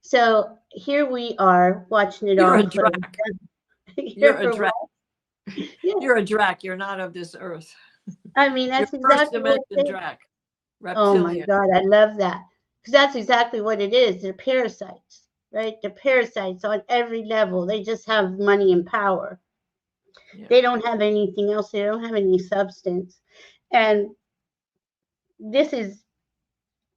So here we are watching it You're all a close drac. down. You're a You're drac. right. Yeah, You're a drac. You're not of this earth. I mean You're that's first exactly what dimension they. drac, Oh my reptilian. God, I love that because that's exactly what it is. They're parasites, right? They're parasites on every level. They just have money and power. Yeah. They don't have anything else. They don't have any substance. And this is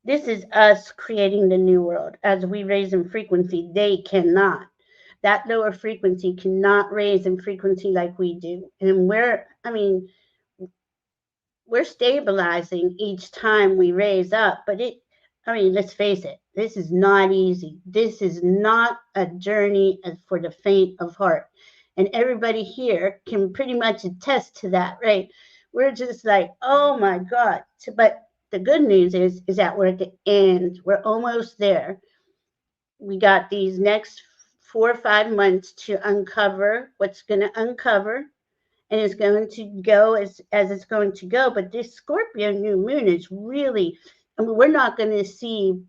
this is us creating the new world. As we raise in frequency, they cannot. That lower frequency cannot raise in frequency like we do. And I mean, we're stabilizing each time we raise up, but I mean, let's face it, this is not easy. This is not a journey for the faint of heart. And everybody here can pretty much attest to that, right? We're just like, oh my God. But the good news is that we're at the end. We're almost there. We got these next 4 or 5 months to uncover what's going to uncover, and it's going to go as it's going to go. But this Scorpio new moon is really, I mean, we're not going to see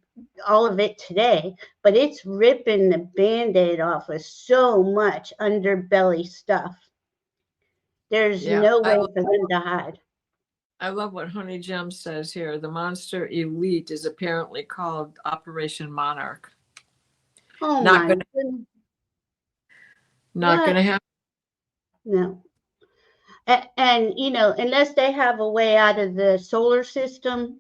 all of it today, but it's ripping the band-aid off of so much underbelly stuff. There's Yeah. no way for them to hide. I love what Honey Gem says here. The monster elite is apparently called Operation Monarch. Oh Not my gonna goodness. not What? gonna happen. No. And, you know, unless they have a way out of the solar system,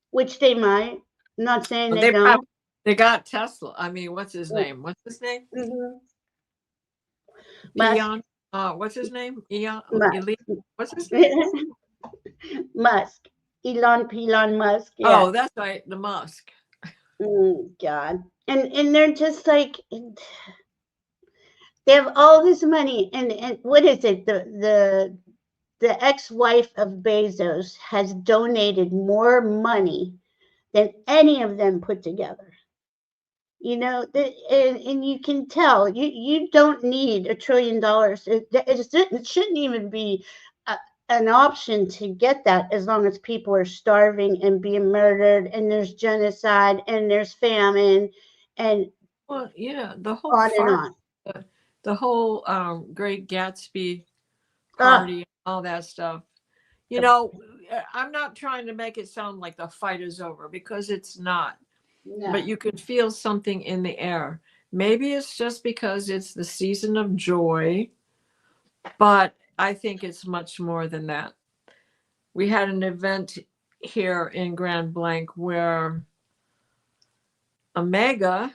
which they might, I'm not saying they They probably don't. they got Tesla. I mean, what's his name? What's his name? Mm-hmm. Musk, Eon. What's his name? Eon Musk, Elite. What's his name? Musk, Elon Musk, yeah. Oh, that's right, the Musk. God, and they're just like they have all this money, and what is it? The ex-wife of Bezos has donated more money than any of them put together. You know, and you can tell you don't need $1 trillion. It shouldn't even be a, an option to get that as long as people are starving and being murdered, and there's genocide and there's famine, and Well, yeah, the whole on and farm, on. the whole Great Gatsby Ah, party, all that stuff. You the, know, I'm not trying to make it sound like the fight is over because it's not. But no. you could feel something in the air. Maybe it's just because it's the season of joy, but I think it's much more than that. We had an event here in Grand Blanc where a mega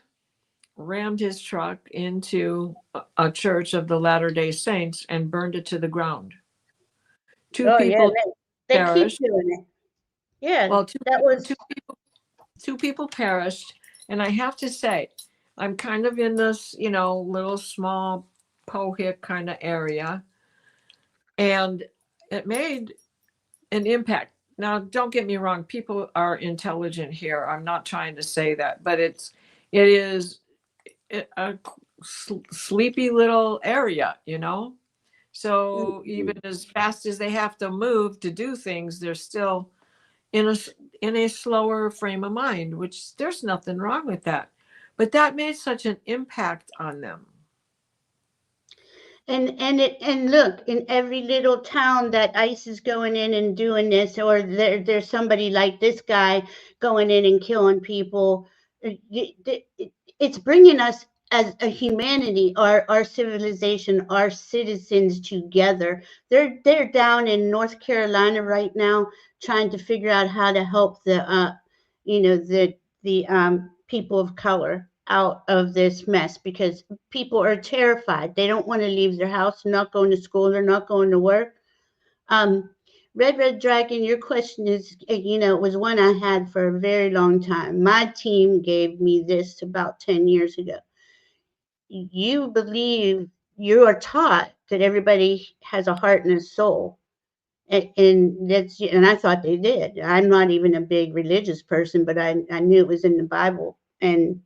rammed his truck into a church of the Latter-day Saints and burned it to the ground. Two Oh yeah, people they keep perished. doing it. Yeah, Well, that was. two people perished. And I have to say, I'm kind of in this, little small Pohick kind of area. And it made an impact. Now, don't get me wrong, people are intelligent here. I'm not trying to say that, but it is a sleepy little area, So even Mm-hmm. as fast as they have to move to do things, they're still in a slower frame of mind, which there's nothing wrong with that. But that made such an impact on them. And look, in every little town that ICE is going in and doing this, or there's somebody like this guy going in and killing people, it's bringing us as a humanity, our civilization, our citizens together. They're down in North Carolina right now trying to figure out how to help the people of color out of this mess, because people are terrified. They don't want to leave their house. They're not going to school. They're not going to work. Um, Red Dragon, your question is, was one I had for a very long time. My team gave me this about 10 years ago. You believe, you are taught that everybody has a heart and a soul. And I thought they did. I'm not even a big religious person, but I knew it was in the Bible. And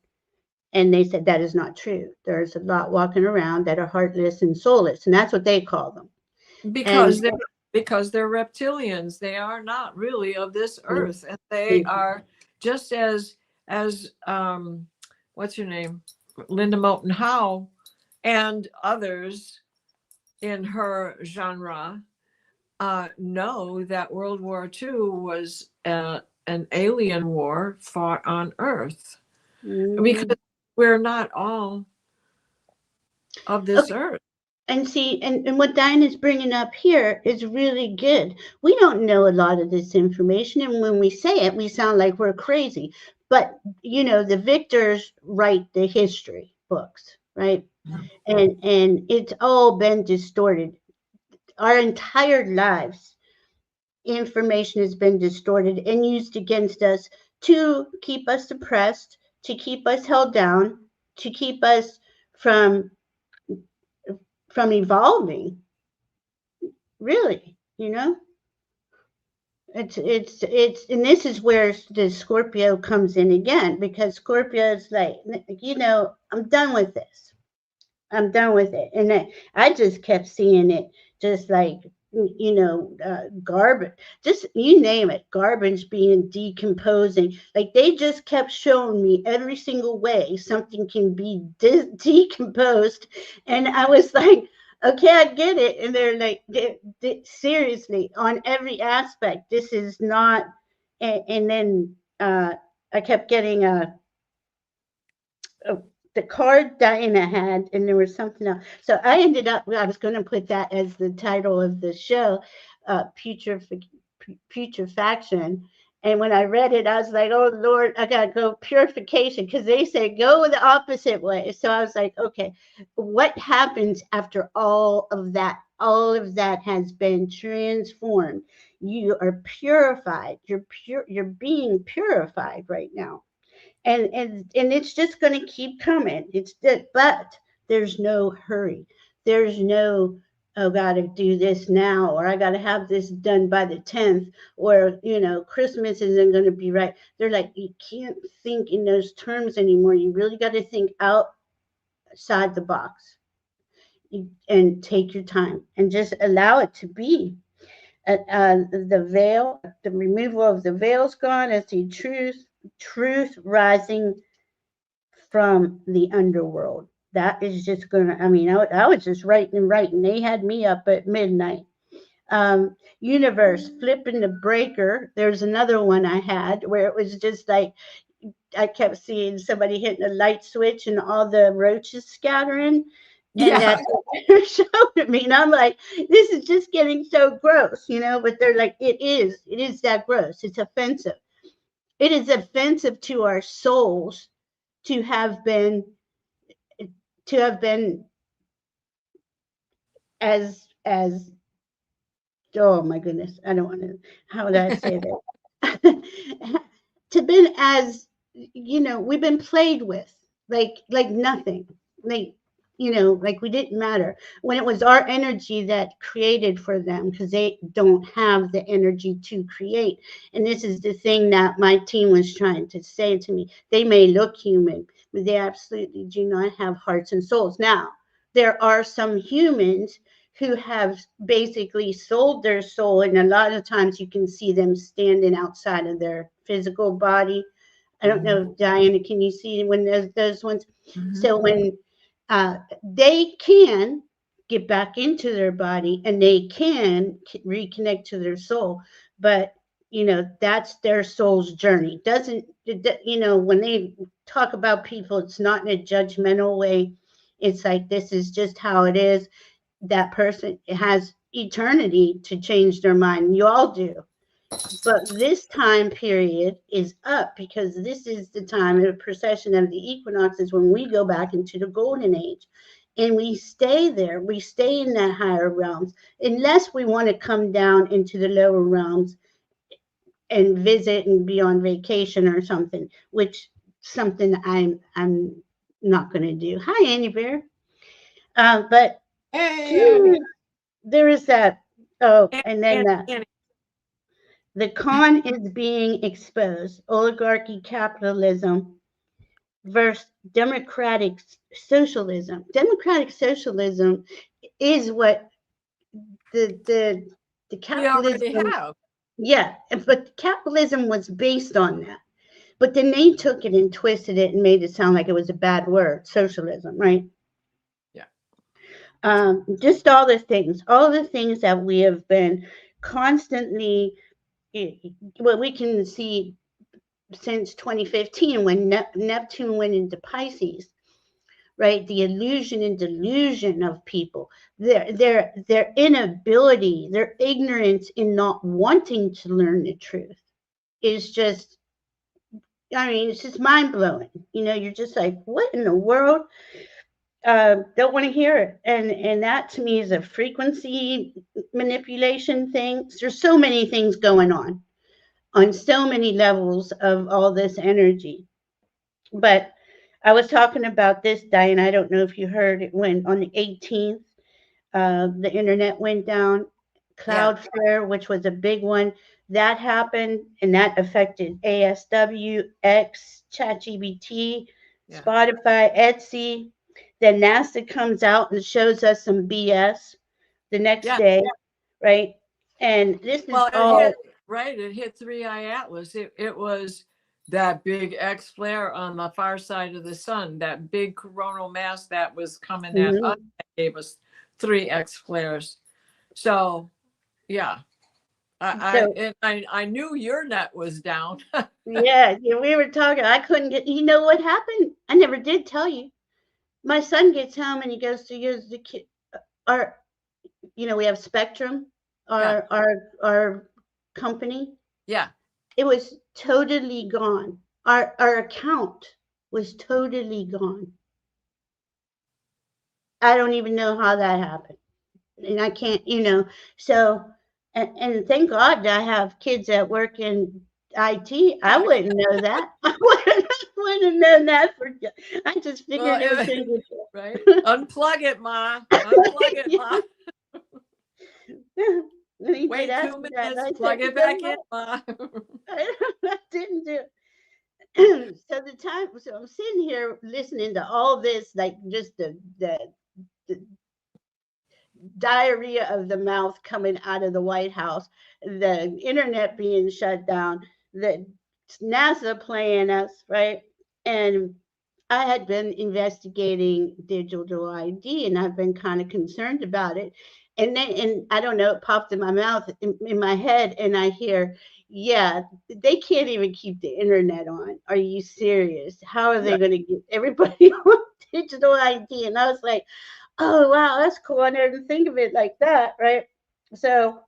they said that is not true. There's a lot walking around that are heartless and soulless, and that's what they call them. because And they're reptilians. They are not really of this mm, earth, and they thank you. are just as what's her name, Linda Moulton Howe, and others in her genre know that World War II was an alien war fought on Earth, Hmm. because we're not all of this Okay. earth. And see, and what Diana's bringing up here is really good. We don't know a lot of this information, and when we say it, we sound like we're crazy. But the victors write the history books, right? And it's all been distorted. Our entire lives, information has been distorted and used against us to keep us suppressed, to keep us held down, to keep us from from evolving. Really, and this is where the Scorpio comes in again, because Scorpio is like, I'm done with this. I'm done with it. And I just kept seeing it, just like, garbage, just you name it, garbage being decomposing. Like they just kept showing me every single way something can be decomposed. And I was like, okay, I get it. And they're like, seriously, on every aspect, this is not. And then I kept getting uh, the card Diana had, and there was something else. So I ended up, I was going to put that as the title of the show, Putrefaction. And when I read it, I was like, oh Lord, I got to go purification, because they say go the opposite way. So I was like, okay, what happens after all of that? All of that has been transformed. You are purified. You're being purified right now, and it's just going to keep coming. It's that, but there's no hurry. There's no, oh, got to do this now, or I got to have this done by the 10th, or Christmas isn't going to be right. They're like, you can't think in those terms anymore. You really got to think outside the box, and take your time and just allow it to be. The veil, the removal of the veil's gone. I see truth rising from the underworld. That is just gonna. I mean, I was just writing and writing. They had me up at midnight. Universe flipping the breaker. There's another one I had where it was just like I kept seeing somebody hitting a light switch and all the roaches scattering. And Yeah. that's what they're showing me. And I'm like, this is just getting so gross, But they're like, it is that gross. It's offensive. It is offensive to our souls to have been to have been as oh my goodness, I don't want to, how would I say that? To been as, we've been played with like nothing, like like we didn't matter, when it was our energy that created for them, because they don't have the energy to create. And this is the thing that my team was trying to say to me. They may look human, but they absolutely do not have hearts and souls. Now there are some humans who have basically sold their soul, and a lot of times you can see them standing outside of their physical body. I don't Mhm. know, Diana, can you see when those ones? Mhm. So when they can get back into their body and they can reconnect to their soul, but that's their soul's journey. Doesn't you know, when they talk about people, it's not in a judgmental way. It's like, this is just how it is. That person has eternity to change their mind. You all do. But this time period is up, because this is the time of the precession of the equinoxes, when we go back into the golden age. And we stay there. We stay in that higher realms, unless we want to come down into the lower realms and visit and be on vacation or something, which something I'm not going to do. Hi, Annie Bear. But Hey, there is that. Oh, and, and then and, and the con is being exposed. Oligarchy capitalism versus democratic socialism. Democratic socialism is what the we already capitalism. have. Yeah, but capitalism was based on that. But then they took it and twisted it and made it sound like it was a bad word, socialism, right? Yeah. Just all the things that we have been constantly, what we can see since 2015, when Neptune went into Pisces, right? The illusion and delusion of people, their inability, their ignorance in not wanting to learn the truth is just, I mean, it's just mind blowing. You know, you're just like, what in the world? Don't want to hear it. And that to me is a frequency manipulation thing. There's so many things going on so many levels of all this energy. But I was talking about this, Diane. I don't know if you heard it, when on the 18th, the internet went down. Yeah. Cloudflare, which was a big one, that happened, and that affected ASW, X, ChatGPT, Yeah. Spotify, Etsy. Then NASA comes out and shows us some BS the next Yeah. day, right? And this is Well, all. it hit 3i Atlas. It was that big X flare on the far side of the sun, that big coronal mass that was coming at us, Mhm. that gave us 3X flares. So yeah, So I knew your net was down. yeah, we were talking. I couldn't get. You know what happened? I never did tell you. My son gets home and he goes to use the kid. Our, you know, we have Spectrum, Yeah. our company. Yeah. It was totally gone. Our account was totally gone. I don't even know how that happened, and I can't. You know, so and thank God I have kids that work in IT. I Yeah. wouldn't know that. I wouldn't have known that for. I just Well, figured it was going right. to. Unplug it, Ma. Unplug it, Ma. He did Wait ask two me that, and minutes. I said, Plug it "You know back in, what? Ma. I didn't do it." So I'm sitting here listening to all this, like just the diarrhea of the mouth coming out of the White House, the internet being shut down, the NASA playing us, right? And I had been investigating digital ID, and I've been kind of concerned about it. And then, and I don't know, it popped in my mouth, in my head, and I hear, yeah, they can't even keep the internet on. Are you serious? How are they Yeah. going to get everybody on digital ID? And I was like, oh wow, that's cool. I never think of it like that, right? So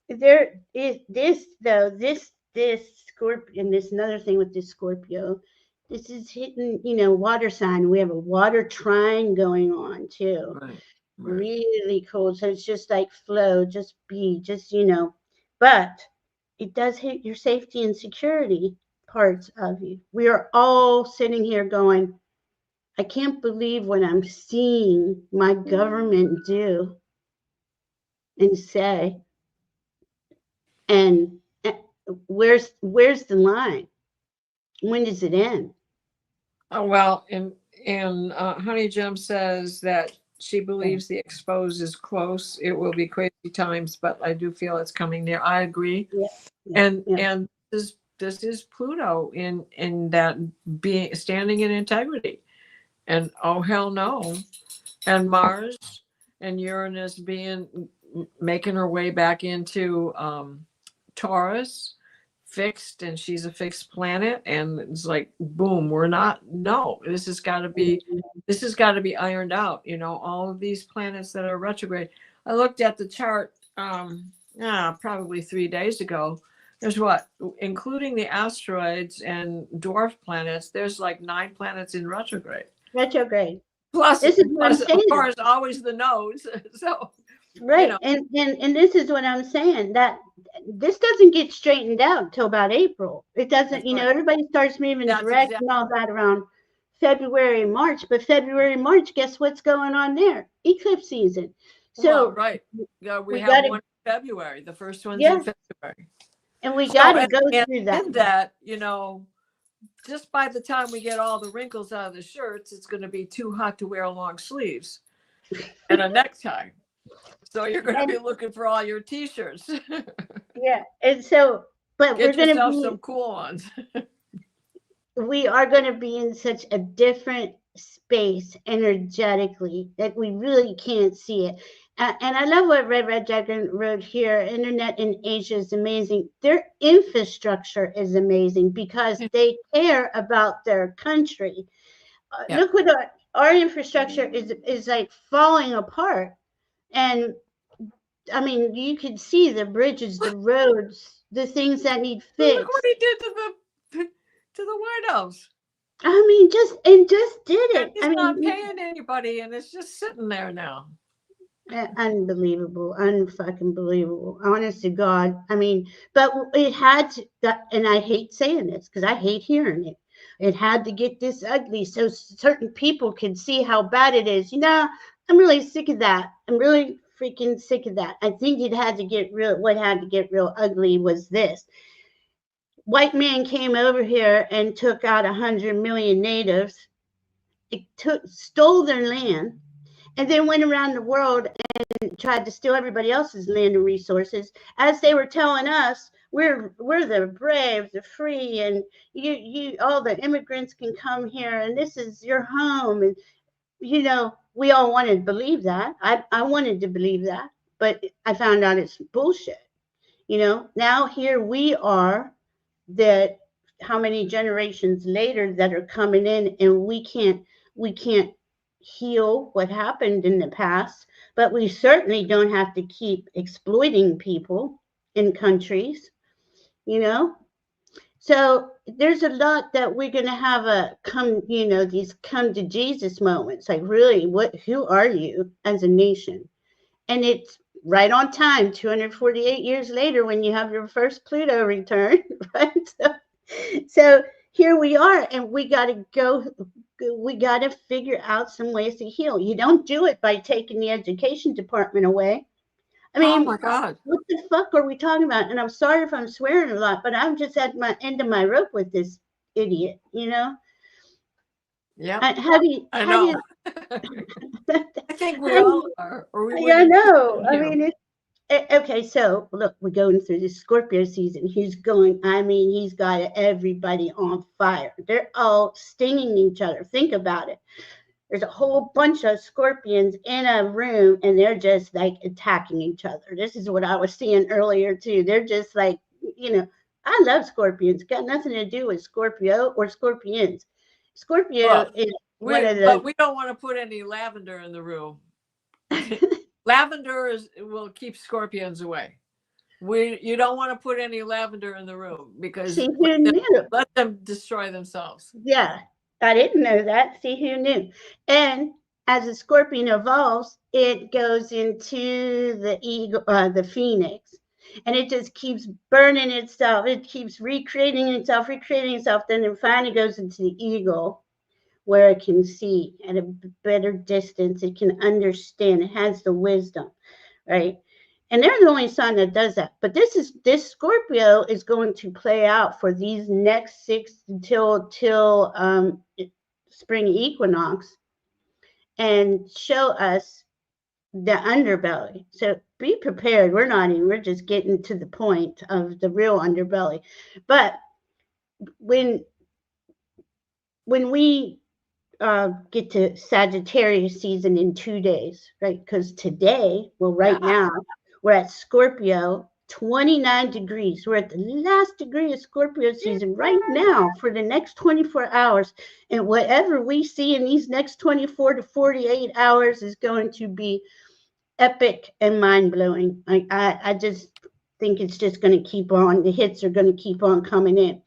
there is this though, this Scorpio, and this another thing with this Scorpio. This is hitting, you know, water sign. We have a water trine going on too. Right. Right. Really cool. So it's just like flow, just be, just, you know, but it does hit your safety and security parts of you. We are all sitting here going, I can't believe what I'm seeing my government do and say. And where's the line? When does it end? Oh, well, and Honey Gem says that she believes the expose is close. It will be crazy times, but I do feel it's coming near. I agree. Yeah, yeah, And yeah. this is Pluto in that being standing in integrity. And oh hell no. And Mars and Uranus being making her way back into Taurus, fixed and she's a fixed planet, and it's like, boom, this has got to be ironed out, you know, all of these planets that are retrograde. I looked at the chart probably 3 days ago. There's including the asteroids and dwarf planets, there's like 9 planets in retrograde. Retrograde. Plus, this is what I'm saying. Of course, always the nodes. So right, you know. and this is what I'm saying, that this doesn't get straightened out till about April. It doesn't, you know, everybody starts moving direct and all that around February, March. But February, March, guess what's going on there? Eclipse season. So we have one in February. The first one's in February. And we got to go through that. And that, you know, just by the time we get all the wrinkles out of the shirts, it's going to be too hot to wear long sleeves and a necktie. So you're going to be looking for all your T-shirts. Yeah, and so, but we're going to be some cool ones. We are going to be in such a different space energetically that we really can't see it. And I love what Red Dragon wrote here. Internet in Asia is amazing. Their infrastructure is amazing because they care about their country. Look what our infrastructure is like falling apart. And I mean, you can see the bridges, the roads, the things that need fixed. Look what he did to the White House. I mean, just did it. He's not paying anybody, and it's just sitting there now. Unbelievable, unfucking believable. Honest to God. I mean, but it had to, and I hate saying this because I hate hearing it. It had to get this ugly so certain people can see how bad it is. You know, I'm really sick of that. I'm really freaking sick of that. I think it had to get real. What had to get real ugly was this. White man came over here and took out 100 million natives. It stole their land. And then went around the world and tried to steal everybody else's land and resources, as they were telling us, we're the brave, the free, and you all the immigrants can come here, and this is your home. And you know, we all wanted to believe that. I wanted to believe that, but I found out it's bullshit. You know, now here we are, that how many generations later that are coming in, and we can't heal what happened in the past, but we certainly don't have to keep exploiting people in countries, you know. So there's a lot that we're going to have these come to Jesus moments, like really, who are you as a nation? And it's right on time, 248 years later, when you have your first Pluto return, right? So here we are, and we got to figure out some ways to heal. You don't do it by taking the education department away. I mean, oh my God, what the fuck are we talking about? And I'm sorry if I'm swearing a lot, but I'm just at my end of my rope with this idiot, you know? Yeah. I know. I think we all are. I know. I mean, okay, so look, we're going through this Scorpio season. He's got everybody on fire. They're all stinging each other. Think about it. There's a whole bunch of scorpions in a room, and they're just like attacking each other. This is what I was seeing earlier too. They're just like, you know, I love scorpions. Got nothing to do with Scorpio or scorpions. Scorpio is one of the. But we don't want to put any lavender in the room. Lavender will keep scorpions away. You don't want to put any lavender in the room because let them destroy themselves. Yeah, I didn't know that. See, who knew? And as a scorpion evolves, it goes into the eagle, the phoenix, and it just keeps burning itself. It keeps recreating itself. Then it finally goes into the eagle, where it can see at a better distance. It can understand. It has the wisdom, right? And they're the only sign that does that. But this Scorpio is going to play out for these next 6 until spring equinox, and show us the underbelly. So be prepared. We're just getting to the point of the real underbelly. But when we get to Sagittarius season in 2 days, right? Because today, right now, we're at Scorpio. 29 degrees. We're at the last degree of Scorpio season right now for the next 24 hours. And whatever we see in these next 24 to 48 hours is going to be epic and mind-blowing. I just think it's just going to keep on. The hits are going to keep on coming in.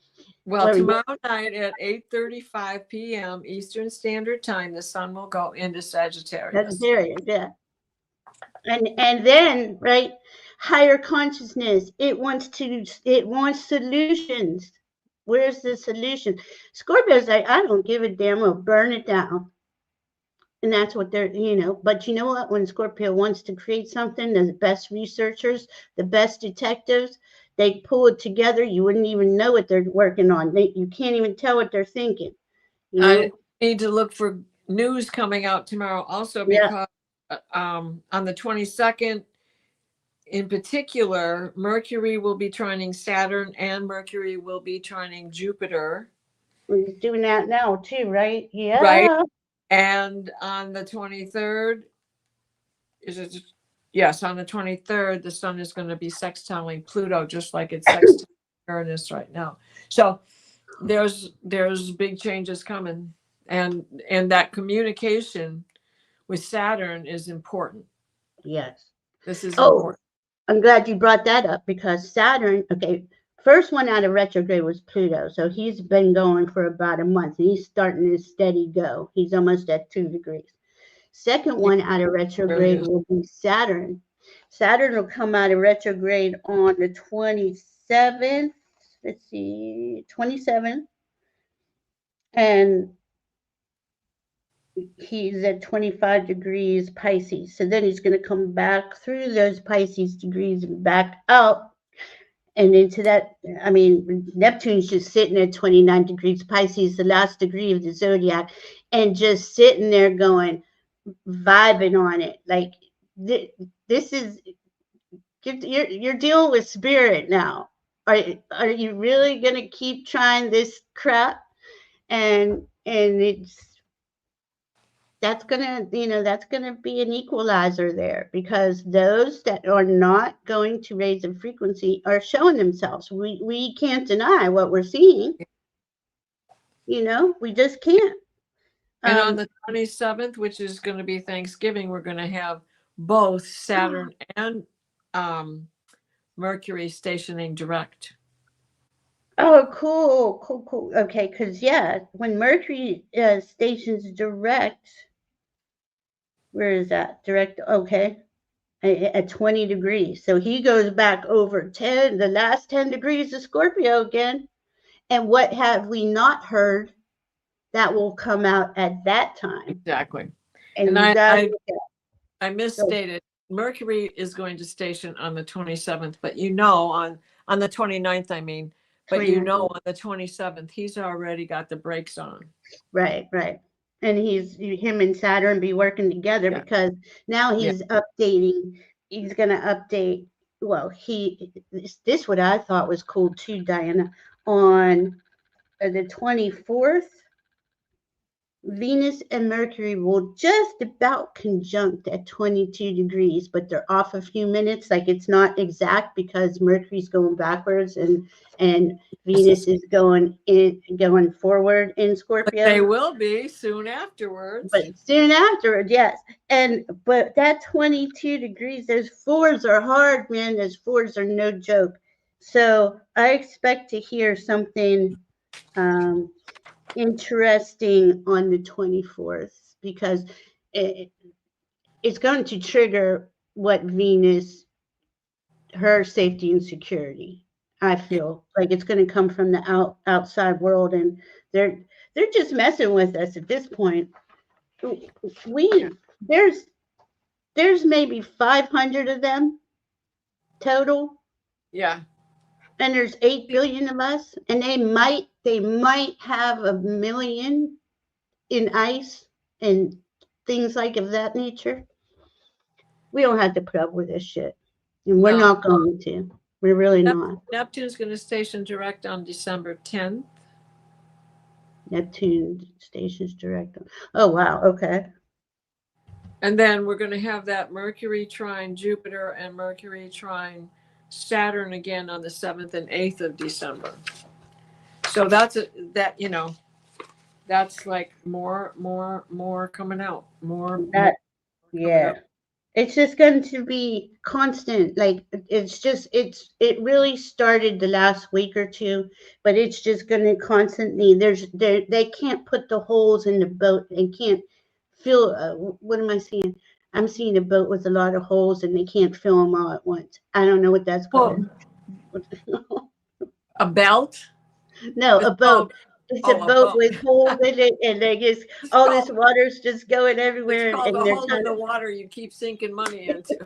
Well, tomorrow night at 8:35 p.m. Eastern Standard Time, the sun will go into Sagittarius. Sagittarius, yeah. And then, right, higher consciousness, it wants solutions. Where's the solution? Scorpio's like, I don't give a damn, I'll burn it down. And that's what they're, but you know what? When Scorpio wants to create something, the best researchers, the best detectives, they pull it together. You wouldn't even know what they're working on. You can't even tell what they're thinking. I need to look for news coming out tomorrow also, because on the 22nd, in particular, Mercury will be trining Saturn and Mercury will be trining Jupiter. We're doing that now too, right? Yeah. Right. And on the 23rd, yes, on the 23rd, the sun is going to be sextiling Pluto, just like it's sextiling Uranus right now. So there's big changes coming, and that communication with Saturn is important. Yes. This is important. I'm glad you brought that up, because Saturn, first one out of retrograde was Pluto. So he's been going for about a month. He's starting his steady go. He's almost at 2 degrees. Second one out of retrograde will be Saturn. Saturn will come out of retrograde on the 27th. Let's see, 27th. And he's at 25 degrees Pisces. So then he's going to come back through those Pisces degrees and back out and into that. I mean, Neptune's just sitting at 29 degrees Pisces, the last degree of the zodiac, and just sitting there going, vibing on it. Like, this is, you're dealing with spirit now. Are you really going to keep trying this crap? And that's gonna be an equalizer there, because those that are not going to raise the frequency are showing themselves. We can't deny what we're seeing. We just can't. And on the 27th, which is going to be Thanksgiving, we're going to have both Saturn and Mercury stationing direct. Oh, cool. Okay, because when Mercury stations direct, where is that? Direct, okay, at 20 degrees. So he goes back over the last 10 degrees of Scorpio again. And what have we not heard that will come out at that time? Exactly. And I misstated. Mercury is going to station on the 27th, but on the 29th, I mean, but on the 27th, he's already got the brakes on. Right. And him and Saturn be working together, because now he's updating. He's going to update. Well, this what I thought was cool too, Diana. On the 24th, Venus and Mercury will just about conjunct at 22 degrees, but they're off a few minutes. Like, it's not exact, because Mercury's going backwards and Venus is going forward in Scorpio. But they will be soon afterwards. But soon afterwards, yes. But that 22 degrees, those fours are hard, man. Those fours are no joke. So I expect to hear something interesting on the 24th, because it's going to trigger what Venus, her safety and security. I feel like it's going to come from the outside world, and they're just messing with us at this point. There's maybe 500 of them total. Yeah. And there's 8 billion of us, and they might have 1 million in ice and things like of that nature. We don't have to put up with this shit, and we're not going to. We're really not. Neptune's going to station direct on December 10th. Neptune stations direct. Oh, wow. Okay. And then we're going to have that Mercury trine Jupiter and Mercury trine Saturn again on the 7th and 8th of December. So that's that's like more coming out, more That, coming yeah. out. It's just going to be constant. Like it really started the last week or two, but it's just going to constantly. They can't put the holes in the boat. They can't fill. What am I seeing? I'm seeing a boat with a lot of holes, and they can't fill them all at once. I don't know what that's called. Well, a belt. No, It's a boat. called, It's a oh, a boat boat. with holes in it, and they just It's all this called water's just going it's everywhere, called and a they're hole in trying the to. water you keep sinking money into.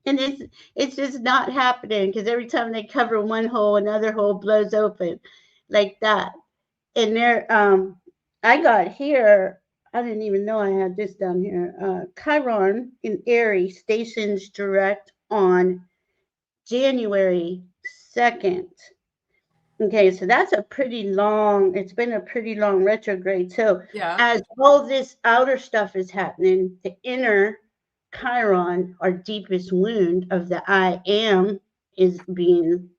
And it's just not happening because every time they cover one hole, another hole blows open like that. And I got here. I didn't even know I had this down here. Chiron in Aries stations direct on January 2nd. Okay, so that's a pretty long, it's been a pretty long retrograde. So Yeah. as all this outer stuff is happening, the inner Chiron, our deepest wound of the I am, is being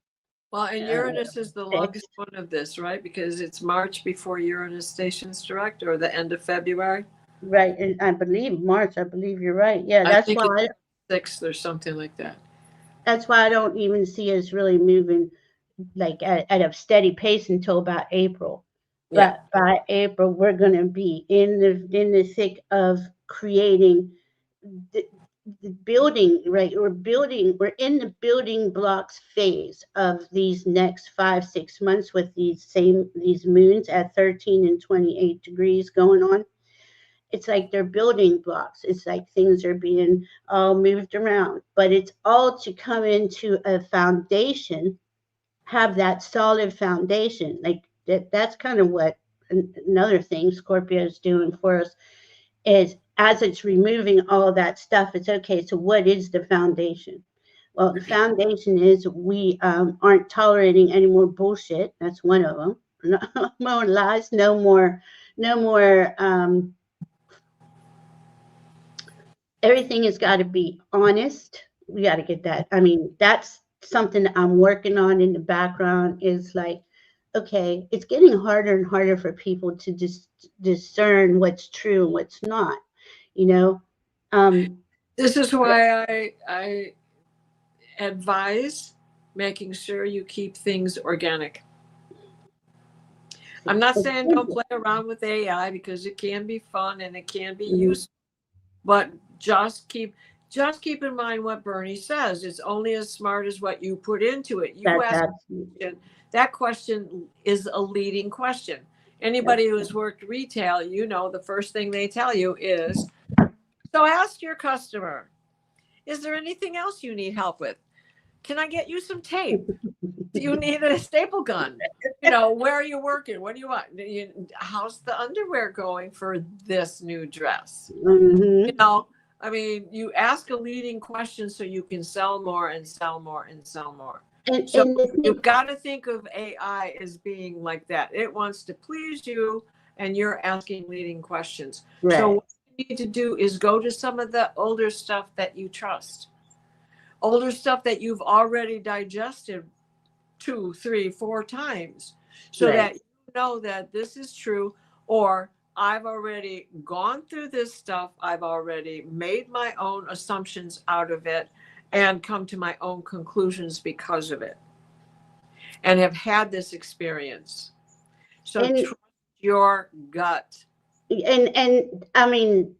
Well, and uh, Uranus is the longest fixed. one of this, right? Because it's March before Uranus stations direct, or the end of February. Right, and I believe March, I believe you're right. Yeah, I that's think it's why 6th or something like that. I don't even see us really moving like at a steady pace until about April. Yeah. But by April, we're going to be in the thick of creating the, the building. Right, we're in the building blocks phase of these next 5-6 months with these moons at 13 and 28 degrees going on. It's like they're building blocks. It's like things are being all moved around, but it's all to come into a foundation, have that solid foundation. Like that's kind of what another thing Scorpio is doing for us is as it's removing all of that stuff, it's okay. So what is the foundation? Well, the foundation is we aren't tolerating any more bullshit. That's one of them. No more lies. No more. Everything has got to be honest. We got to get that. I mean, that's something that I'm working on in the background is like, okay, it's getting harder and harder for people to just discern what's true and what's not, you know? Um, This is why I advise making sure you keep things organic. I'm not saying don't play around with AI because it can be fun and it can be Mhm. useful, but just keep in mind what Bernie says. It's only as smart as what you put into it. You That's ask absolutely, that question is a leading question. that's, Anybody who's worked retail, the first thing they tell you is, so ask your customer, is there anything else you need help with? Can I get you some tape? Do you need a staple gun? Where are you working? What do you want? How's the underwear going for this new dress? hmm I mean, you ask a leading question so you can sell more and sell more and sell more. So and the you've thing, got to think of AI as being like that. It wants to please you, and you're asking leading questions. So right, what you need to do is go to some of the older stuff that you trust, older stuff that you've already digested 2, 3, 4 times, so right. that you know that this is true, or I've already gone through this stuff. I've already made my own assumptions out of it and come to my own conclusions because of it and have had this experience. So And trust your gut. and I mean,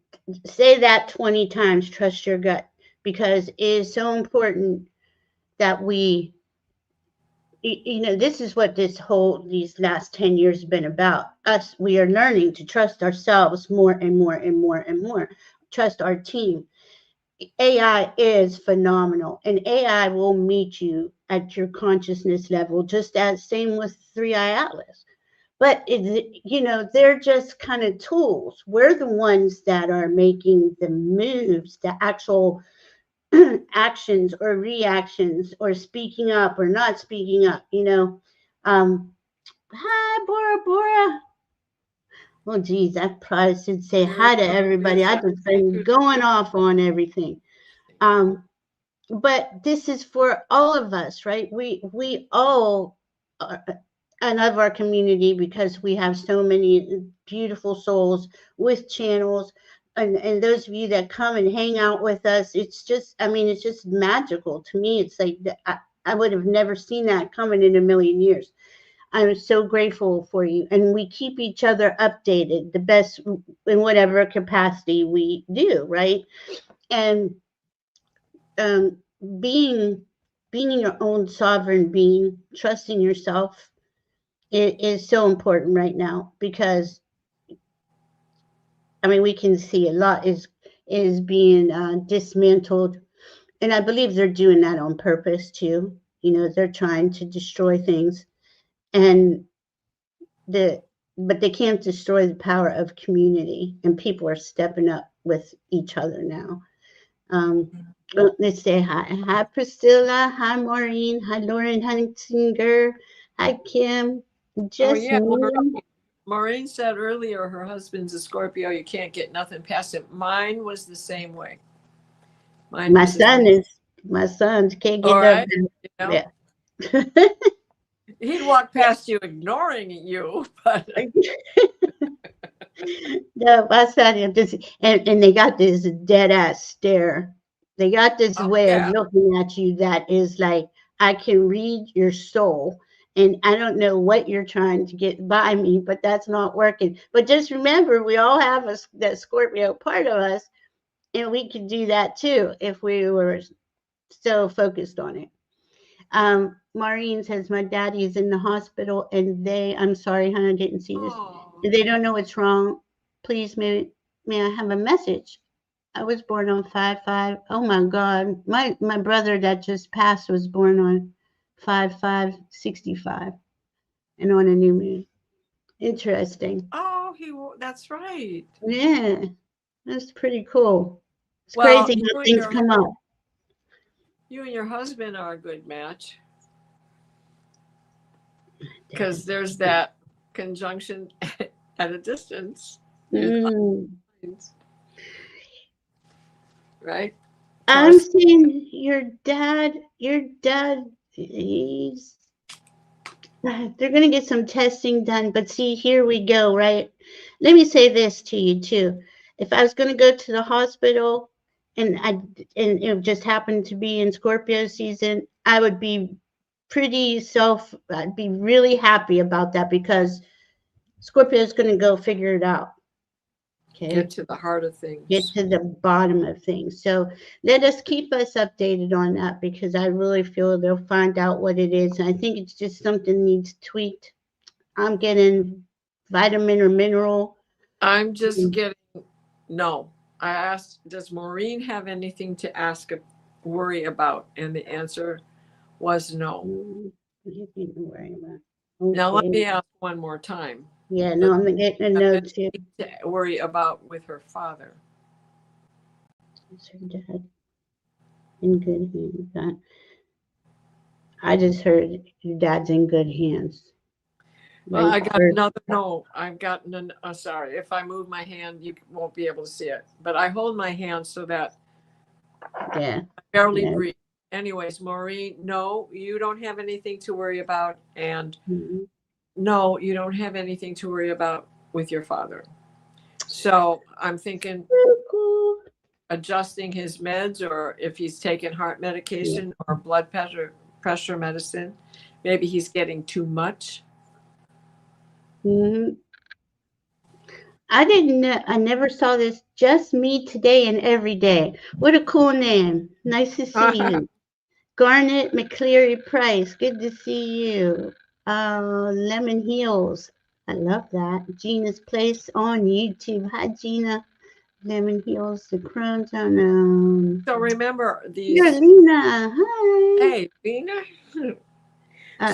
say that 20 times, trust your gut, because it is so important that this is what these last 10 years have been about us. We are learning to trust ourselves more and more and more and more, trust our team. AI is phenomenal, and AI will meet you at your consciousness level, just as same with 3i Atlas. But they're just kind of tools. We're the ones that are making the moves, the actual actions or reactions, or speaking up or not speaking up. Um, Hi, Bora Bora. Oh, geez, I probably should say Where hi to is everybody. I that? just been going off on everything. Um, but this is for all of us, right? We all are, I love our community because we have so many beautiful souls with channels. And those of you that come and hang out with us, it's just, I mean, it's just magical to me. It's like I would have never seen that coming in a million years. I'm so grateful for you. And we keep each other updated the best in whatever capacity we do, right? And um, being being your own sovereign being, trusting yourself is so important right now because I mean we can see a lot is being dismantled, and I believe they're doing that on purpose too. You know, they're trying to destroy things, and the but they can't destroy the power of community, and people are stepping up with each other now. Um, let's say hi. Hi, Priscilla. Hi, Maureen. Hi, Lauren Hunsinger. Hi, Kim. Oh yeah, Jasmine. Maureen said earlier her husband's a Scorpio. You can't get nothing past him. Mine was the same way. Mine My was the son is, my son can't all get up right. You know, there. he'd walk past you ignoring you, but No, my son is just, and they got this dead ass stare. They got this oh way of yeah. looking at you that is like, I can read your soul. And I don't know what you're trying to get by me, but that's not working. But just remember, we all have that Scorpio part of us, and we could do that too if we were so focused on it. Maureen says, my daddy is in the hospital and I'm sorry, honey, I didn't see this. Oh, They don't know what's wrong. Please, may I have a message? I was born on 5/5. Oh my God. My brother that just passed was born on 5/5/65 and on a new moon. Interesting. oh, that's right. Yeah, that's pretty cool. It's Well, crazy how things come up. you and your husband are a good match because there's that conjunction at a distance. Mm. Right? I'm Taurus. seeing your dad, he's, they're going to get some testing done, but see, here we go, right? Let me say this to you too. If I was going to go to the hospital and it just happened to be in Scorpio season, I would be I'd be really happy about that because Scorpio is going to go figure it out. Okay. Get to the heart of Get things. to the bottom of things. So let us keep us updated on that because I really feel they'll find out what it is. And I think it's just something needs tweaked. I'm getting vitamin or mineral. I'm just getting no. I asked, does Maureen have anything to worry about? And the answer was no. Now let Okay. me ask one more time. Yeah, Does no, I'm getting a she have note too. anything to worry about with her father? Is her dad in good hands? I just heard your dad's in good hands. Right? I got another no. I've gotten an. Sorry, if I move my hand, you won't be able to see it. But I hold my hand so that Yeah. I barely Yeah. breathe. Anyways, Maureen, no, you don't have anything to worry about, and Mhm. no, you don't have anything to worry about with your father. So I'm thinking Cool. adjusting his meds, or if he's taking heart Yeah. medication or blood pressure medicine, maybe he's getting too much. Mhm. I didn't know. I never saw this. Just me today and every day. What a cool name. Nice to see you. Garnet McCleary Price. Good to see you. Lemon Heels. I love that. Gina's Place on YouTube. Hi, Gina. Lemon Heels. The Crohn's on. So remember You're these. Lena. Hi. Hey, Vina.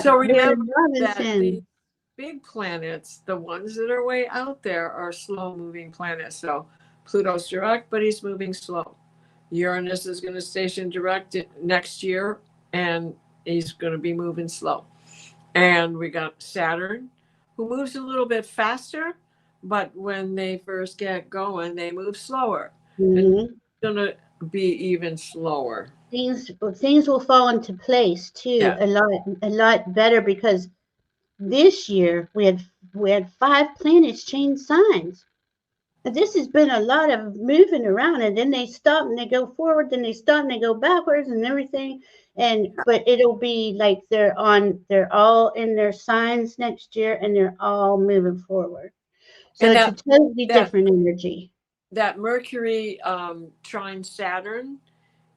So Willard remember that these Robinson. big planets, the ones that are way out there, are slow moving planets. So Pluto's direct, but he's moving slow. Uranus is going to station direct next year, and he's going to be moving slow. And we got Saturn, who moves a little bit faster, but when they first get going, they move slower. And Mm-hmm. gonna be even slower. Things will fall into place too Yeah. a lot better, because this year we had 5 planets change signs. This has been a lot of moving around, and then they stop and they go forward, then they stop and they go backwards and everything. And but it'll be like they're all in their signs next year, and they're all moving forward. So And it's a totally that different energy. that Mercury trine Saturn,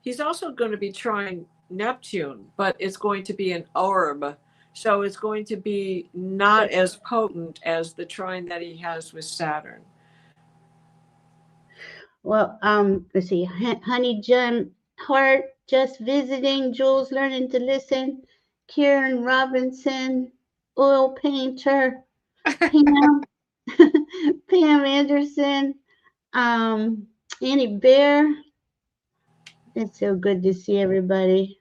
he's also going to be trying Neptune, but it's going to be an orb. So it's going to be not as potent as the trine that he has with Saturn. Well, let's see. Honey Jim Hart just visiting. Jules learning to listen. Kieran Robinson, oil painter. Pam, Pam Anderson. Um, Annie Bear. It's so good to see everybody.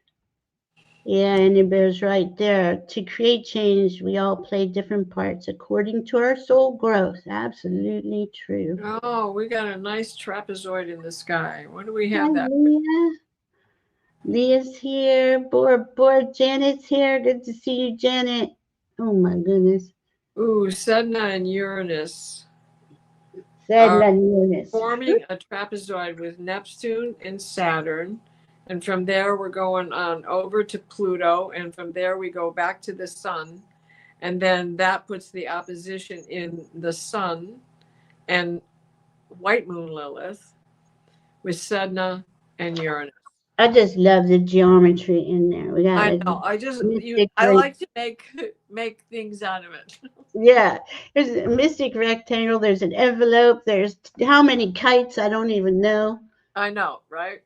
Yeah, Annie Bear's right there. To create change, we all play different parts according to our soul growth. Absolutely true. Oh, we got a nice trapezoid in the sky. What do we Hi, have that? Leah. Leah's here. Board Janet's here. Good to see you, Janet. Oh my goodness. Ooh, Sedna and Uranus Said are Lanús. forming a trapezoid with Neptune and Saturn. And from there, we're going on over to Pluto. And from there, we go back to the sun. And then that puts the opposition in the sun and White Moon Lilith with Sedna and Uranus. I just love the geometry in there. We got I a know. mystic I like to make things out of it. yeah. There's a mystic rectangle. There's an envelope. There's how many kites? I don't even know. I know, right?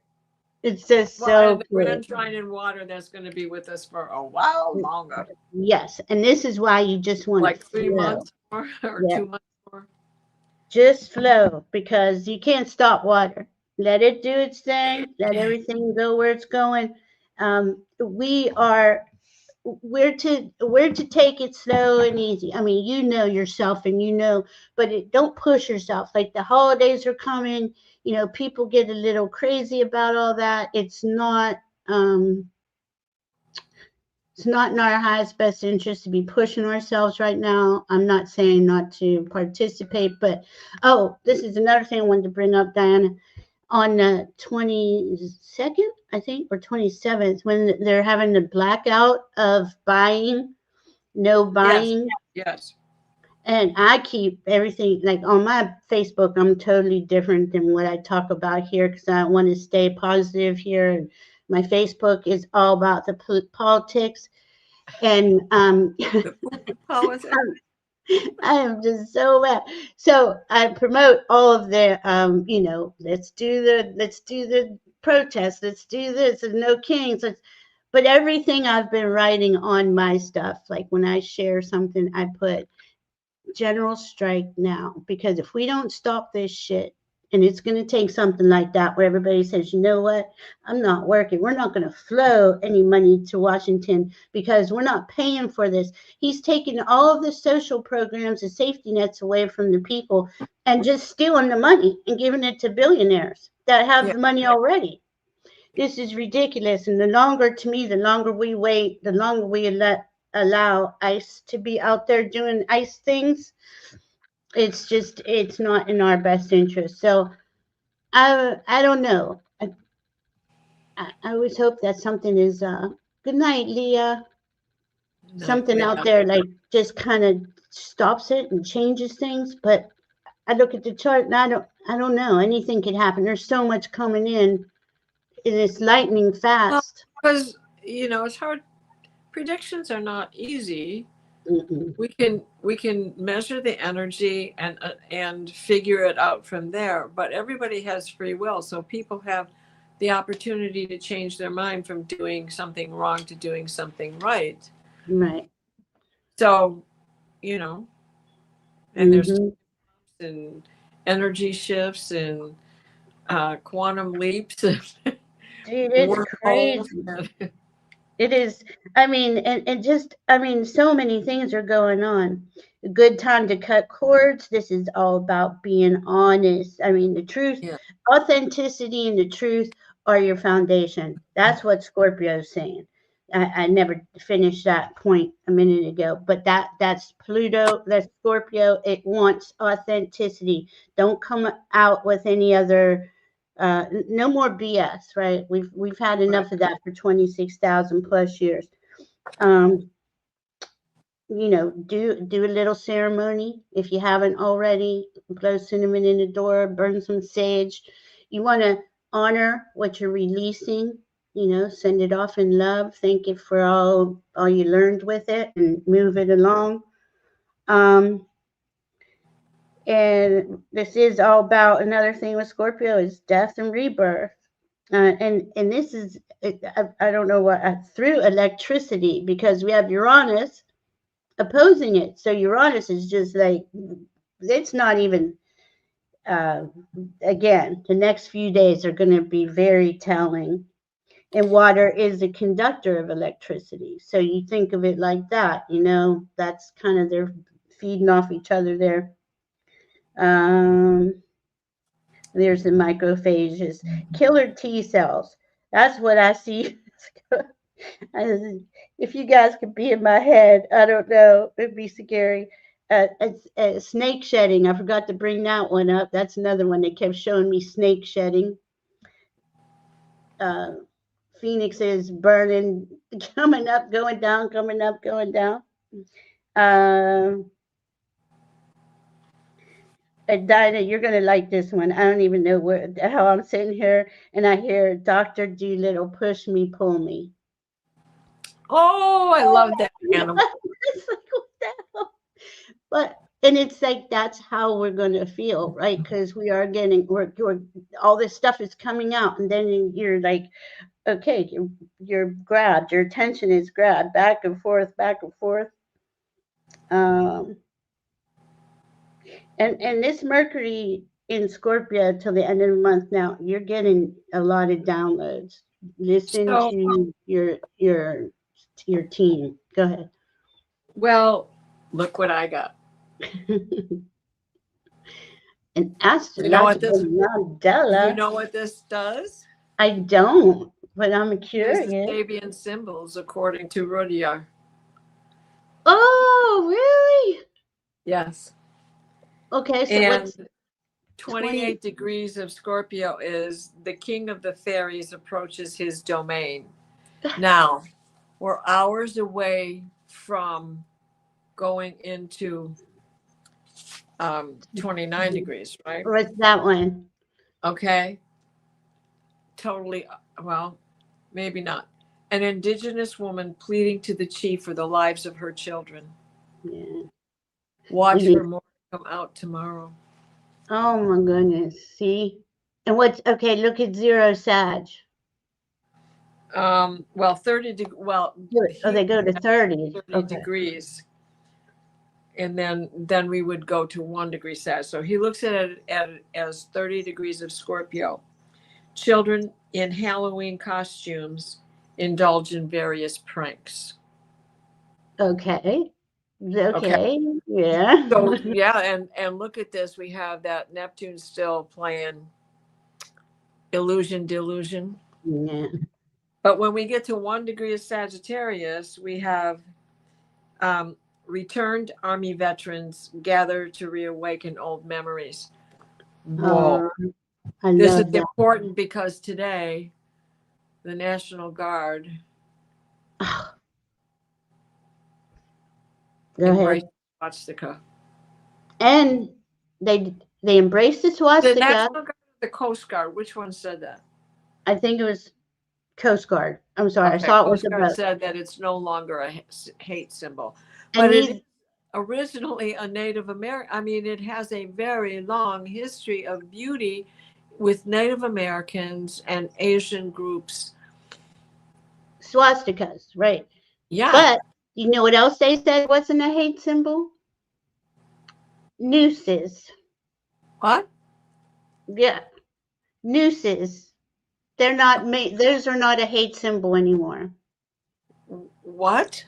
It's just Well, and so the pretty. Grand Trine in water that's going to be with us for a while longer, Yes, and this is why you just want to like 3 months flow. or Yeah, 2 months more. just flow, because you can't stop water. Let it do its thing. Let everything go where it's going. We are we're to take it slow and easy. I mean, you know yourself, and but don't push yourself. Like the holidays are coming, people get a little crazy about all that. Um, it's not in our highest best interest to be pushing ourselves right now. I'm not saying not to participate, but this is another thing I wanted to bring up, Diana. On the 22nd, I think, or 27th, when they're having the blackout of buying, no Yes, buying. yes. And I keep everything like on my Facebook. I'm totally different than what I talk about here, because I want to stay positive here. And my Facebook is all about the politics. And The politics. I am just so mad. So I promote all of the, let's do the protest. Let's do this. And no kings. But everything I've been writing on my stuff, like when I share something, I put general strike now, because if we don't stop this shit, and it's going to take something like that where everybody says, you know what, I'm not working, we're not going to flow any money to Washington because we're not paying for this. He's taking all of the social programs and safety nets away from the people and just stealing the money and giving it to billionaires that have Yeah. the money already. This is ridiculous. And the longer we wait, the longer we allow ICE to be out there doing ICE things, it's not in our best interest. So I don't know. I always hope that something is good night, Leah. Night, Something out Leah. there like just kind of stops it and changes things. But I look at the chart and I don't know. Anything could happen. There's so much coming in, and it's lightning Well, fast. because it's hard. Predictions are not easy. Mm-mm. We can measure the energy and figure it out from there. But everybody has free will, so people have the opportunity to change their mind from doing something wrong to doing something right. Right. So you know, and there's Mm-hmm. and energy shifts and quantum leaps and Dude, it's wormholes. crazy. It is. I mean, and just, I mean, so many things are going on. A good time to cut cords. This is all about being honest. I mean, the truth, Yeah. authenticity, and the truth are your foundation. That's what Scorpio is saying. I never finished that point a minute ago, but that's Pluto, that's Scorpio. It wants authenticity. Don't come out with any other no more BS, right? We've had enough of that for 26,000 plus years. Um, you know, do a little ceremony if you haven't already. Blow cinnamon in the door, burn some sage. You want to honor what you're releasing. You know, send it off in love. Thank you for all you learned with it, and move it along. Um, and this is all about another thing with Scorpio is death and rebirth. And this is I don't know what through electricity, because we have Uranus opposing it. So Uranus is just like, it's not even, uh, again, the next few days are going to be very telling. And water is a conductor of electricity. So you think of it like that, you know, that's kind of, they're feeding off each other there. There's the macrophages, killer T cells. That's what I see. If you guys could be in my head, I don't know, it'd be scary. Snake shedding. I forgot to bring that one up. That's another one. They kept showing me snake shedding. Phoenixes burning, coming up, going down, coming up, going down. Dinah, you're gonna like this one. I don't even know how I'm sitting here, and I hear Dr. Doolittle push me, pull me. Oh, I love that animal. It's like, what the hell? But and it's like that's how we're going to feel, right? Because we are getting we're all this stuff is coming out, and then you're like, okay, you're grabbed, your attention is grabbed back and forth, back and forth. And this Mercury in Scorpio till the end of the month. Now you're getting a lot of downloads. Listen to your team. Go ahead. Well, look what I got. An astrological mandala. You know what this does? I don't, but I'm curious. This is Sabian symbols according to Rudyard. Oh, really? Yes. Okay, so and what's 28 degrees of Scorpio is the king of the fairies approaches his domain. Now, we're hours away from going into 29 degrees, right? What's that one? Okay. Totally, well, maybe not. An indigenous woman pleading to the chief for the lives of her children. Yeah. Watch for more to come out tomorrow. Oh my goodness. See? And what's okay, look at 0 Sag. Well, 30 they go to 30. 30 degrees. And then we would go to 1 degree Sag. So he looks at it as 30 degrees of Scorpio. Children in Halloween costumes indulge in various pranks. Okay. Yeah. So yeah, and look at this. We have that Neptune still playing illusion, delusion. Yeah. But when we get to 1 degree of Sagittarius, we have returned Army veterans gather to reawaken old memories. Whoa. This is important because today, the National Guard embraced swastika. And they embraced the swastika. The National Guard, the Coast Guard. Which one said that? I think it was Coast Guard. I'm sorry, I saw it was Coast Guard said that it's no longer a hate symbol, but it is originally a Native American. I mean, it has a very long history of beauty with Native Americans and Asian groups. Swastikas, right? Yeah. But you know what else they said wasn't a hate symbol? Nooses. What? Yeah, nooses. They're not made. Those are not a hate symbol anymore. What?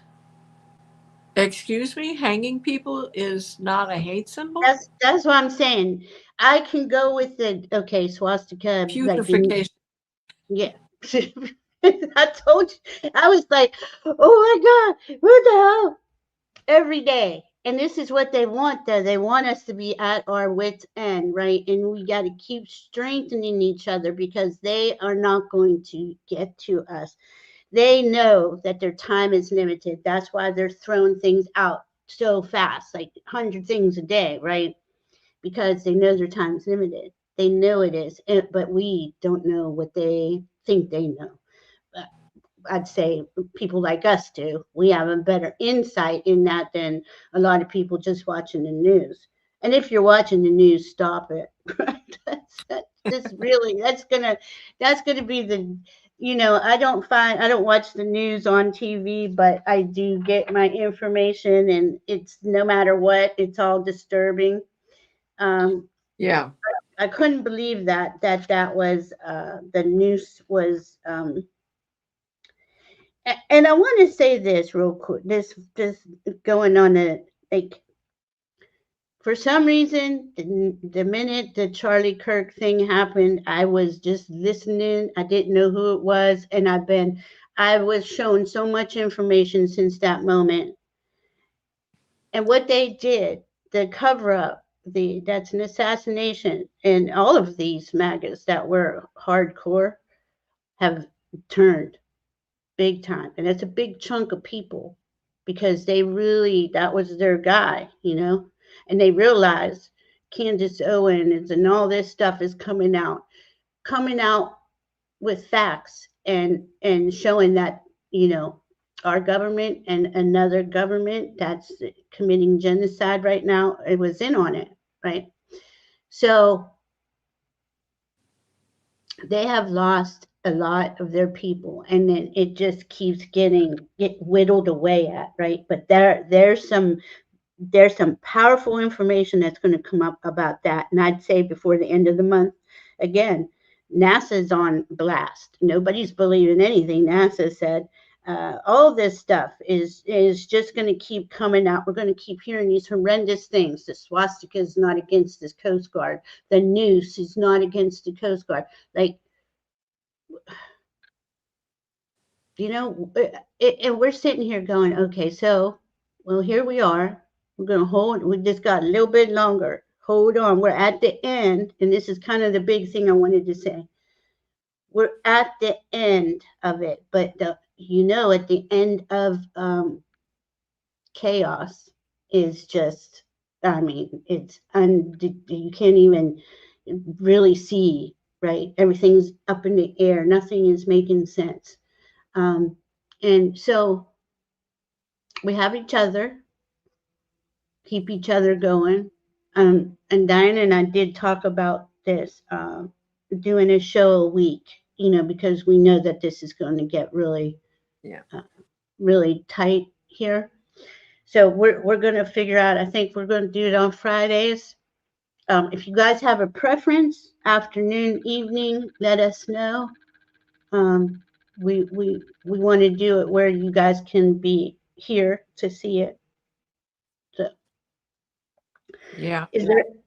Excuse me? Hanging people is not a hate symbol? That's what I'm saying. I can go with the swastika. Purification. Yeah. I told you. I was like, oh my God, what the hell? Every day. And this is what they want, though. They want us to be at our wits' end, right? And we got to keep strengthening each other because they are not going to get to us. They know that their time is limited. That's why they're throwing things out so fast, like 100 things a day, right? Because they know their time is limited. They know it is, but we don't know what they think they know. But I'd say people like us do. We have a better insight in that than a lot of people just watching the news. And if you're watching the news, stop it. That's just really that's gonna be the I don't watch the news on TV, but I do get my information, and it's no matter what, it's all disturbing. Um, Yeah. I couldn't believe that was the news was and I want to say this real quick. This going on a like for some reason the minute the Charlie Kirk thing happened, I was just listening. I didn't know who it was, and I was shown so much information since that moment. And what they did, the cover up, the that's an assassination, and all of these maggots that were hardcore have turned big time. And it's a big chunk of people because they really, that was their guy, and they realized Candace Owens and all this stuff is coming out with facts and showing that, our government and another government that's committing genocide right now, it was in on it, right? So they have lost a lot of their people, and then it just keeps get whittled away at, right? But there's some powerful information that's going to come up about that, and I'd say before the end of the month. Again, NASA's on blast. Nobody's believing anything NASA said. All this stuff is just going to keep coming out. We're going to keep hearing these horrendous things. The swastika is not against the Coast Guard. The noose is not against the Coast Guard. Like, and we're sitting here going, okay, so, well, here we are. We're going to hold, we just got a little bit longer. Hold on. We're at the end. And this is kind of the big thing I wanted to say. We're at the end of it. But, at the end of chaos is just, I mean, you can't even really see, right? Everything's up in the air. Nothing is making sense. Um, and so we have each other, keep each other going. And Diane and I did talk about this, doing a show a week, because we know that this is going to get really, Yeah. really tight here. So we're going to figure out. I think we're going to do it on Fridays. If you guys have a preference, afternoon, evening, let us know. Um, we want to do it where you guys can be here to see it. So, Yeah.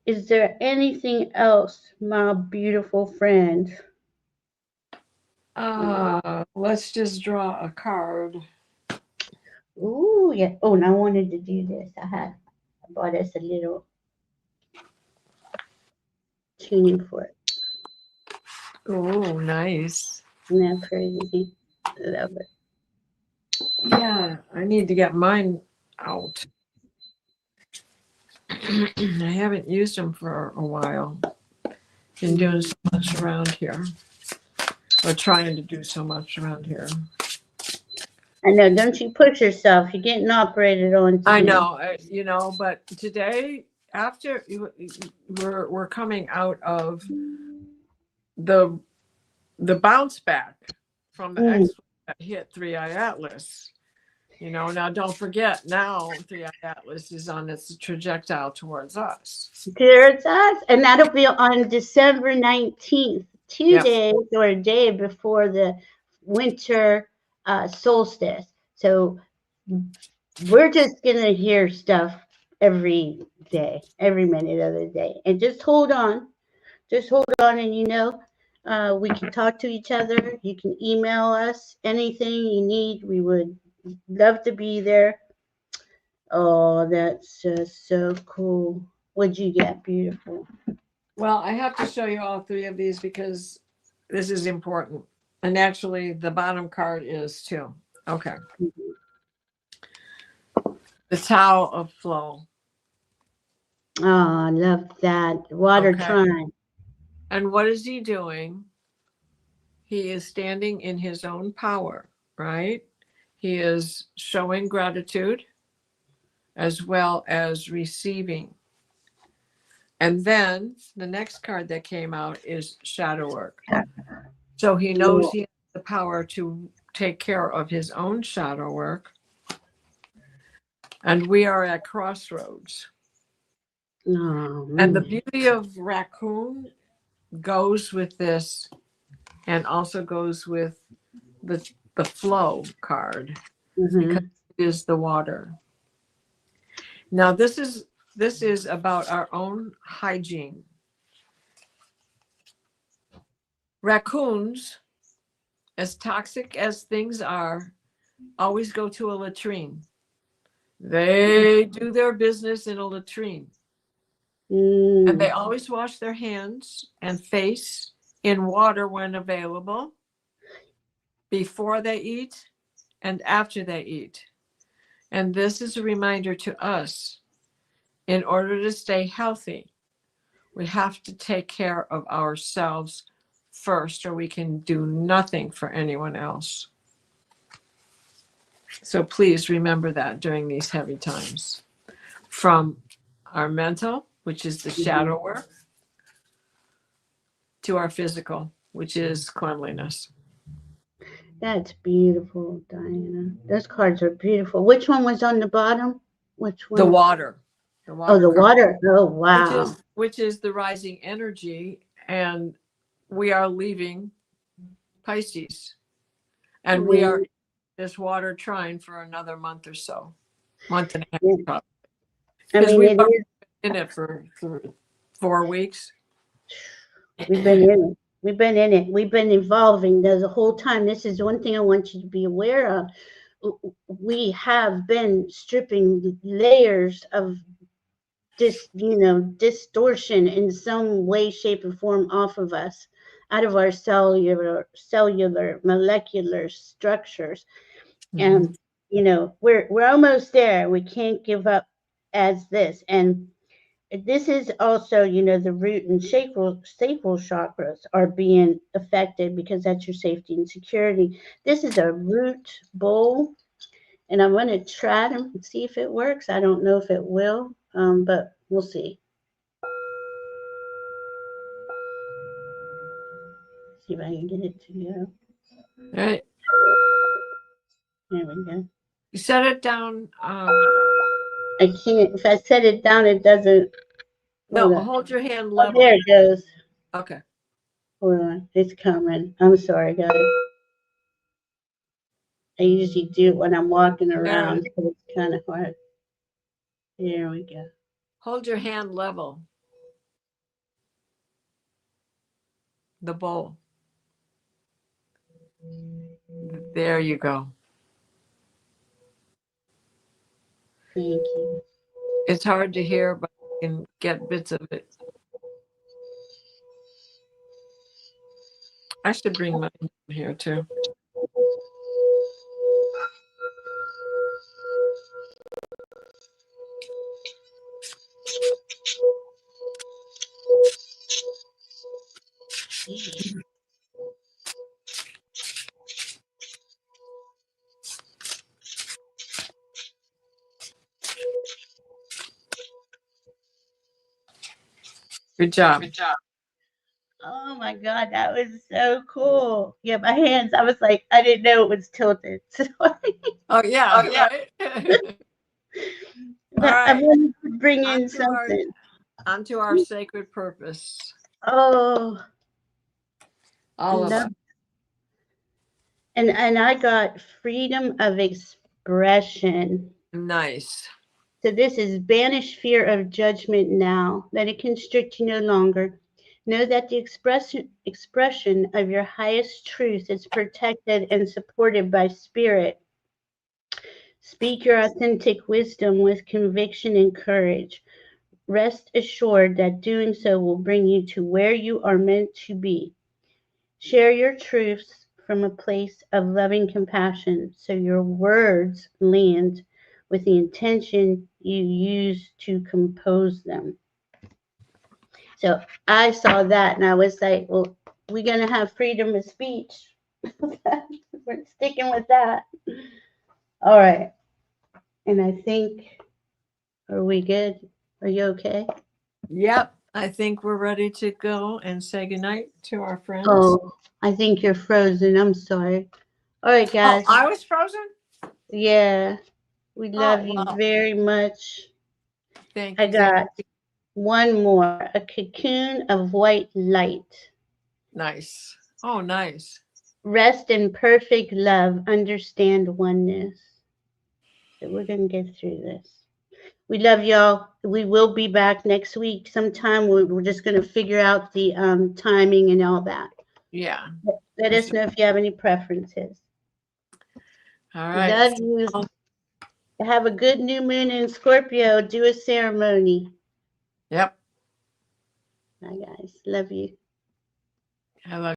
is there anything else, my beautiful friends? Let's just draw a card. Ooh, yeah. Oh, and I wanted to do this. I bought us a little tuning fork. Oh, nice. Isn't that pretty? Love it. Yeah, I need to get mine out. I haven't used them for a while. Been doing so much around here, or trying to do so much around here. I know. Don't you push yourself? You're getting operated on I too. know, but today, after we're coming out of the bounce back from the Mm. X that hit 3i Atlas. Now don't forget, now 3i Atlas is on its trajectory towards us. There's us, and that'll be on December 19th, two Yep. days or a day before the winter solstice. So we're just gonna hear stuff every day, every minute of the day, and just hold on, and We can talk to each other. You can email us anything you need. We would love to be there. Oh, that's just so cool. What'd you get? Beautiful. Well, I have to show you all three of these because this is important. And actually, the bottom card is too. Okay. The Tao of Flow. Oh, I love that. Water Okay. trine. And what is he doing? He is standing in his own power, right? He is showing gratitude as well as receiving. And then the next card that came out is shadow work. So he knows he has the power to take care of his own shadow work. And we are at crossroads. Oh, And the man. beauty of raccoon goes with this and also goes with the flow card because it is the water. Now this is about our own hygiene. Raccoons, as toxic as things are, always go to a latrine. They do their business in a latrine. And they always wash their hands and face in water when available, before they eat and after they eat. And this is a reminder to us, in order to stay healthy, we have to take care of ourselves first, or we can do nothing for anyone else. So please remember that during these heavy times. From our mental, which is the shadow work, to our physical, which is cleanliness. That's beautiful, Diana. Those cards are beautiful. Which one was on the bottom? Which one? The water. The water. Oh, the card, water. Oh, wow. which is the rising energy, and we are leaving Pisces. And we are in this water trine for another month or so. Month and a half. Because we've been in it for 4 weeks. We've been in it. We've been in it. We've been evolving the whole time. This is one thing I want you to be aware of. We have been stripping layers of distortion in some way, shape, or form off of us, out of our cellular, molecular structures. And we're almost there. We can't give up as this. And this is also, the root and sacral chakras are being affected because that's your safety and security. This is a root bowl, and I'm going to try them and see if it works. I don't know if it will, but we'll see. See if I can get it to go. All right. There we go. You set it down. I can't. If I set it down, it doesn't. No, hold your hand level. Oh, there it goes. Okay. Hold on. It's coming. I'm sorry, guys. I usually do it when I'm walking around, so it's kind of hard. There we go. Hold your hand level. The bowl. There you go. Thank you. It's hard to hear, but you can get bits of it. I should bring mine here too. Good job. Good job. Oh my God, that was so cool. Yeah, my hands, I was like, I didn't know it was tilted. Oh, yeah. Right? All right. I wanted to bring in something. Onto our sacred purpose. Oh. All of us. And I got freedom of expression. Nice. So this is banish fear of judgment now. Let it constrict you no longer. Know that the expression of your highest truth is protected and supported by spirit. Speak your authentic wisdom with conviction and courage. Rest assured that doing so will bring you to where you are meant to be. Share your truths from a place of loving compassion so your words land with the intention you use to compose them. So I saw that and I was like, well, we're going to have freedom of speech. We're sticking with that. All right. And I think, are we good? Are you okay? Yep. I think we're ready to go and say goodnight to our friends. Oh, I think you're frozen. I'm sorry. All right, guys. Oh, I was frozen? Yeah. We love you well, very much. Thank I you. got one more, a cocoon of white light. Nice. Oh, nice. Rest in perfect love, understand oneness. So we're going to get through this. We love y'all. We will be back next week sometime. We're just going to figure out the timing and all that. Yeah. Let us know if you have any preferences. All right. Love you. Have a good new moon in Scorpio. Do a ceremony. Yep. Bye, guys. Love you. I love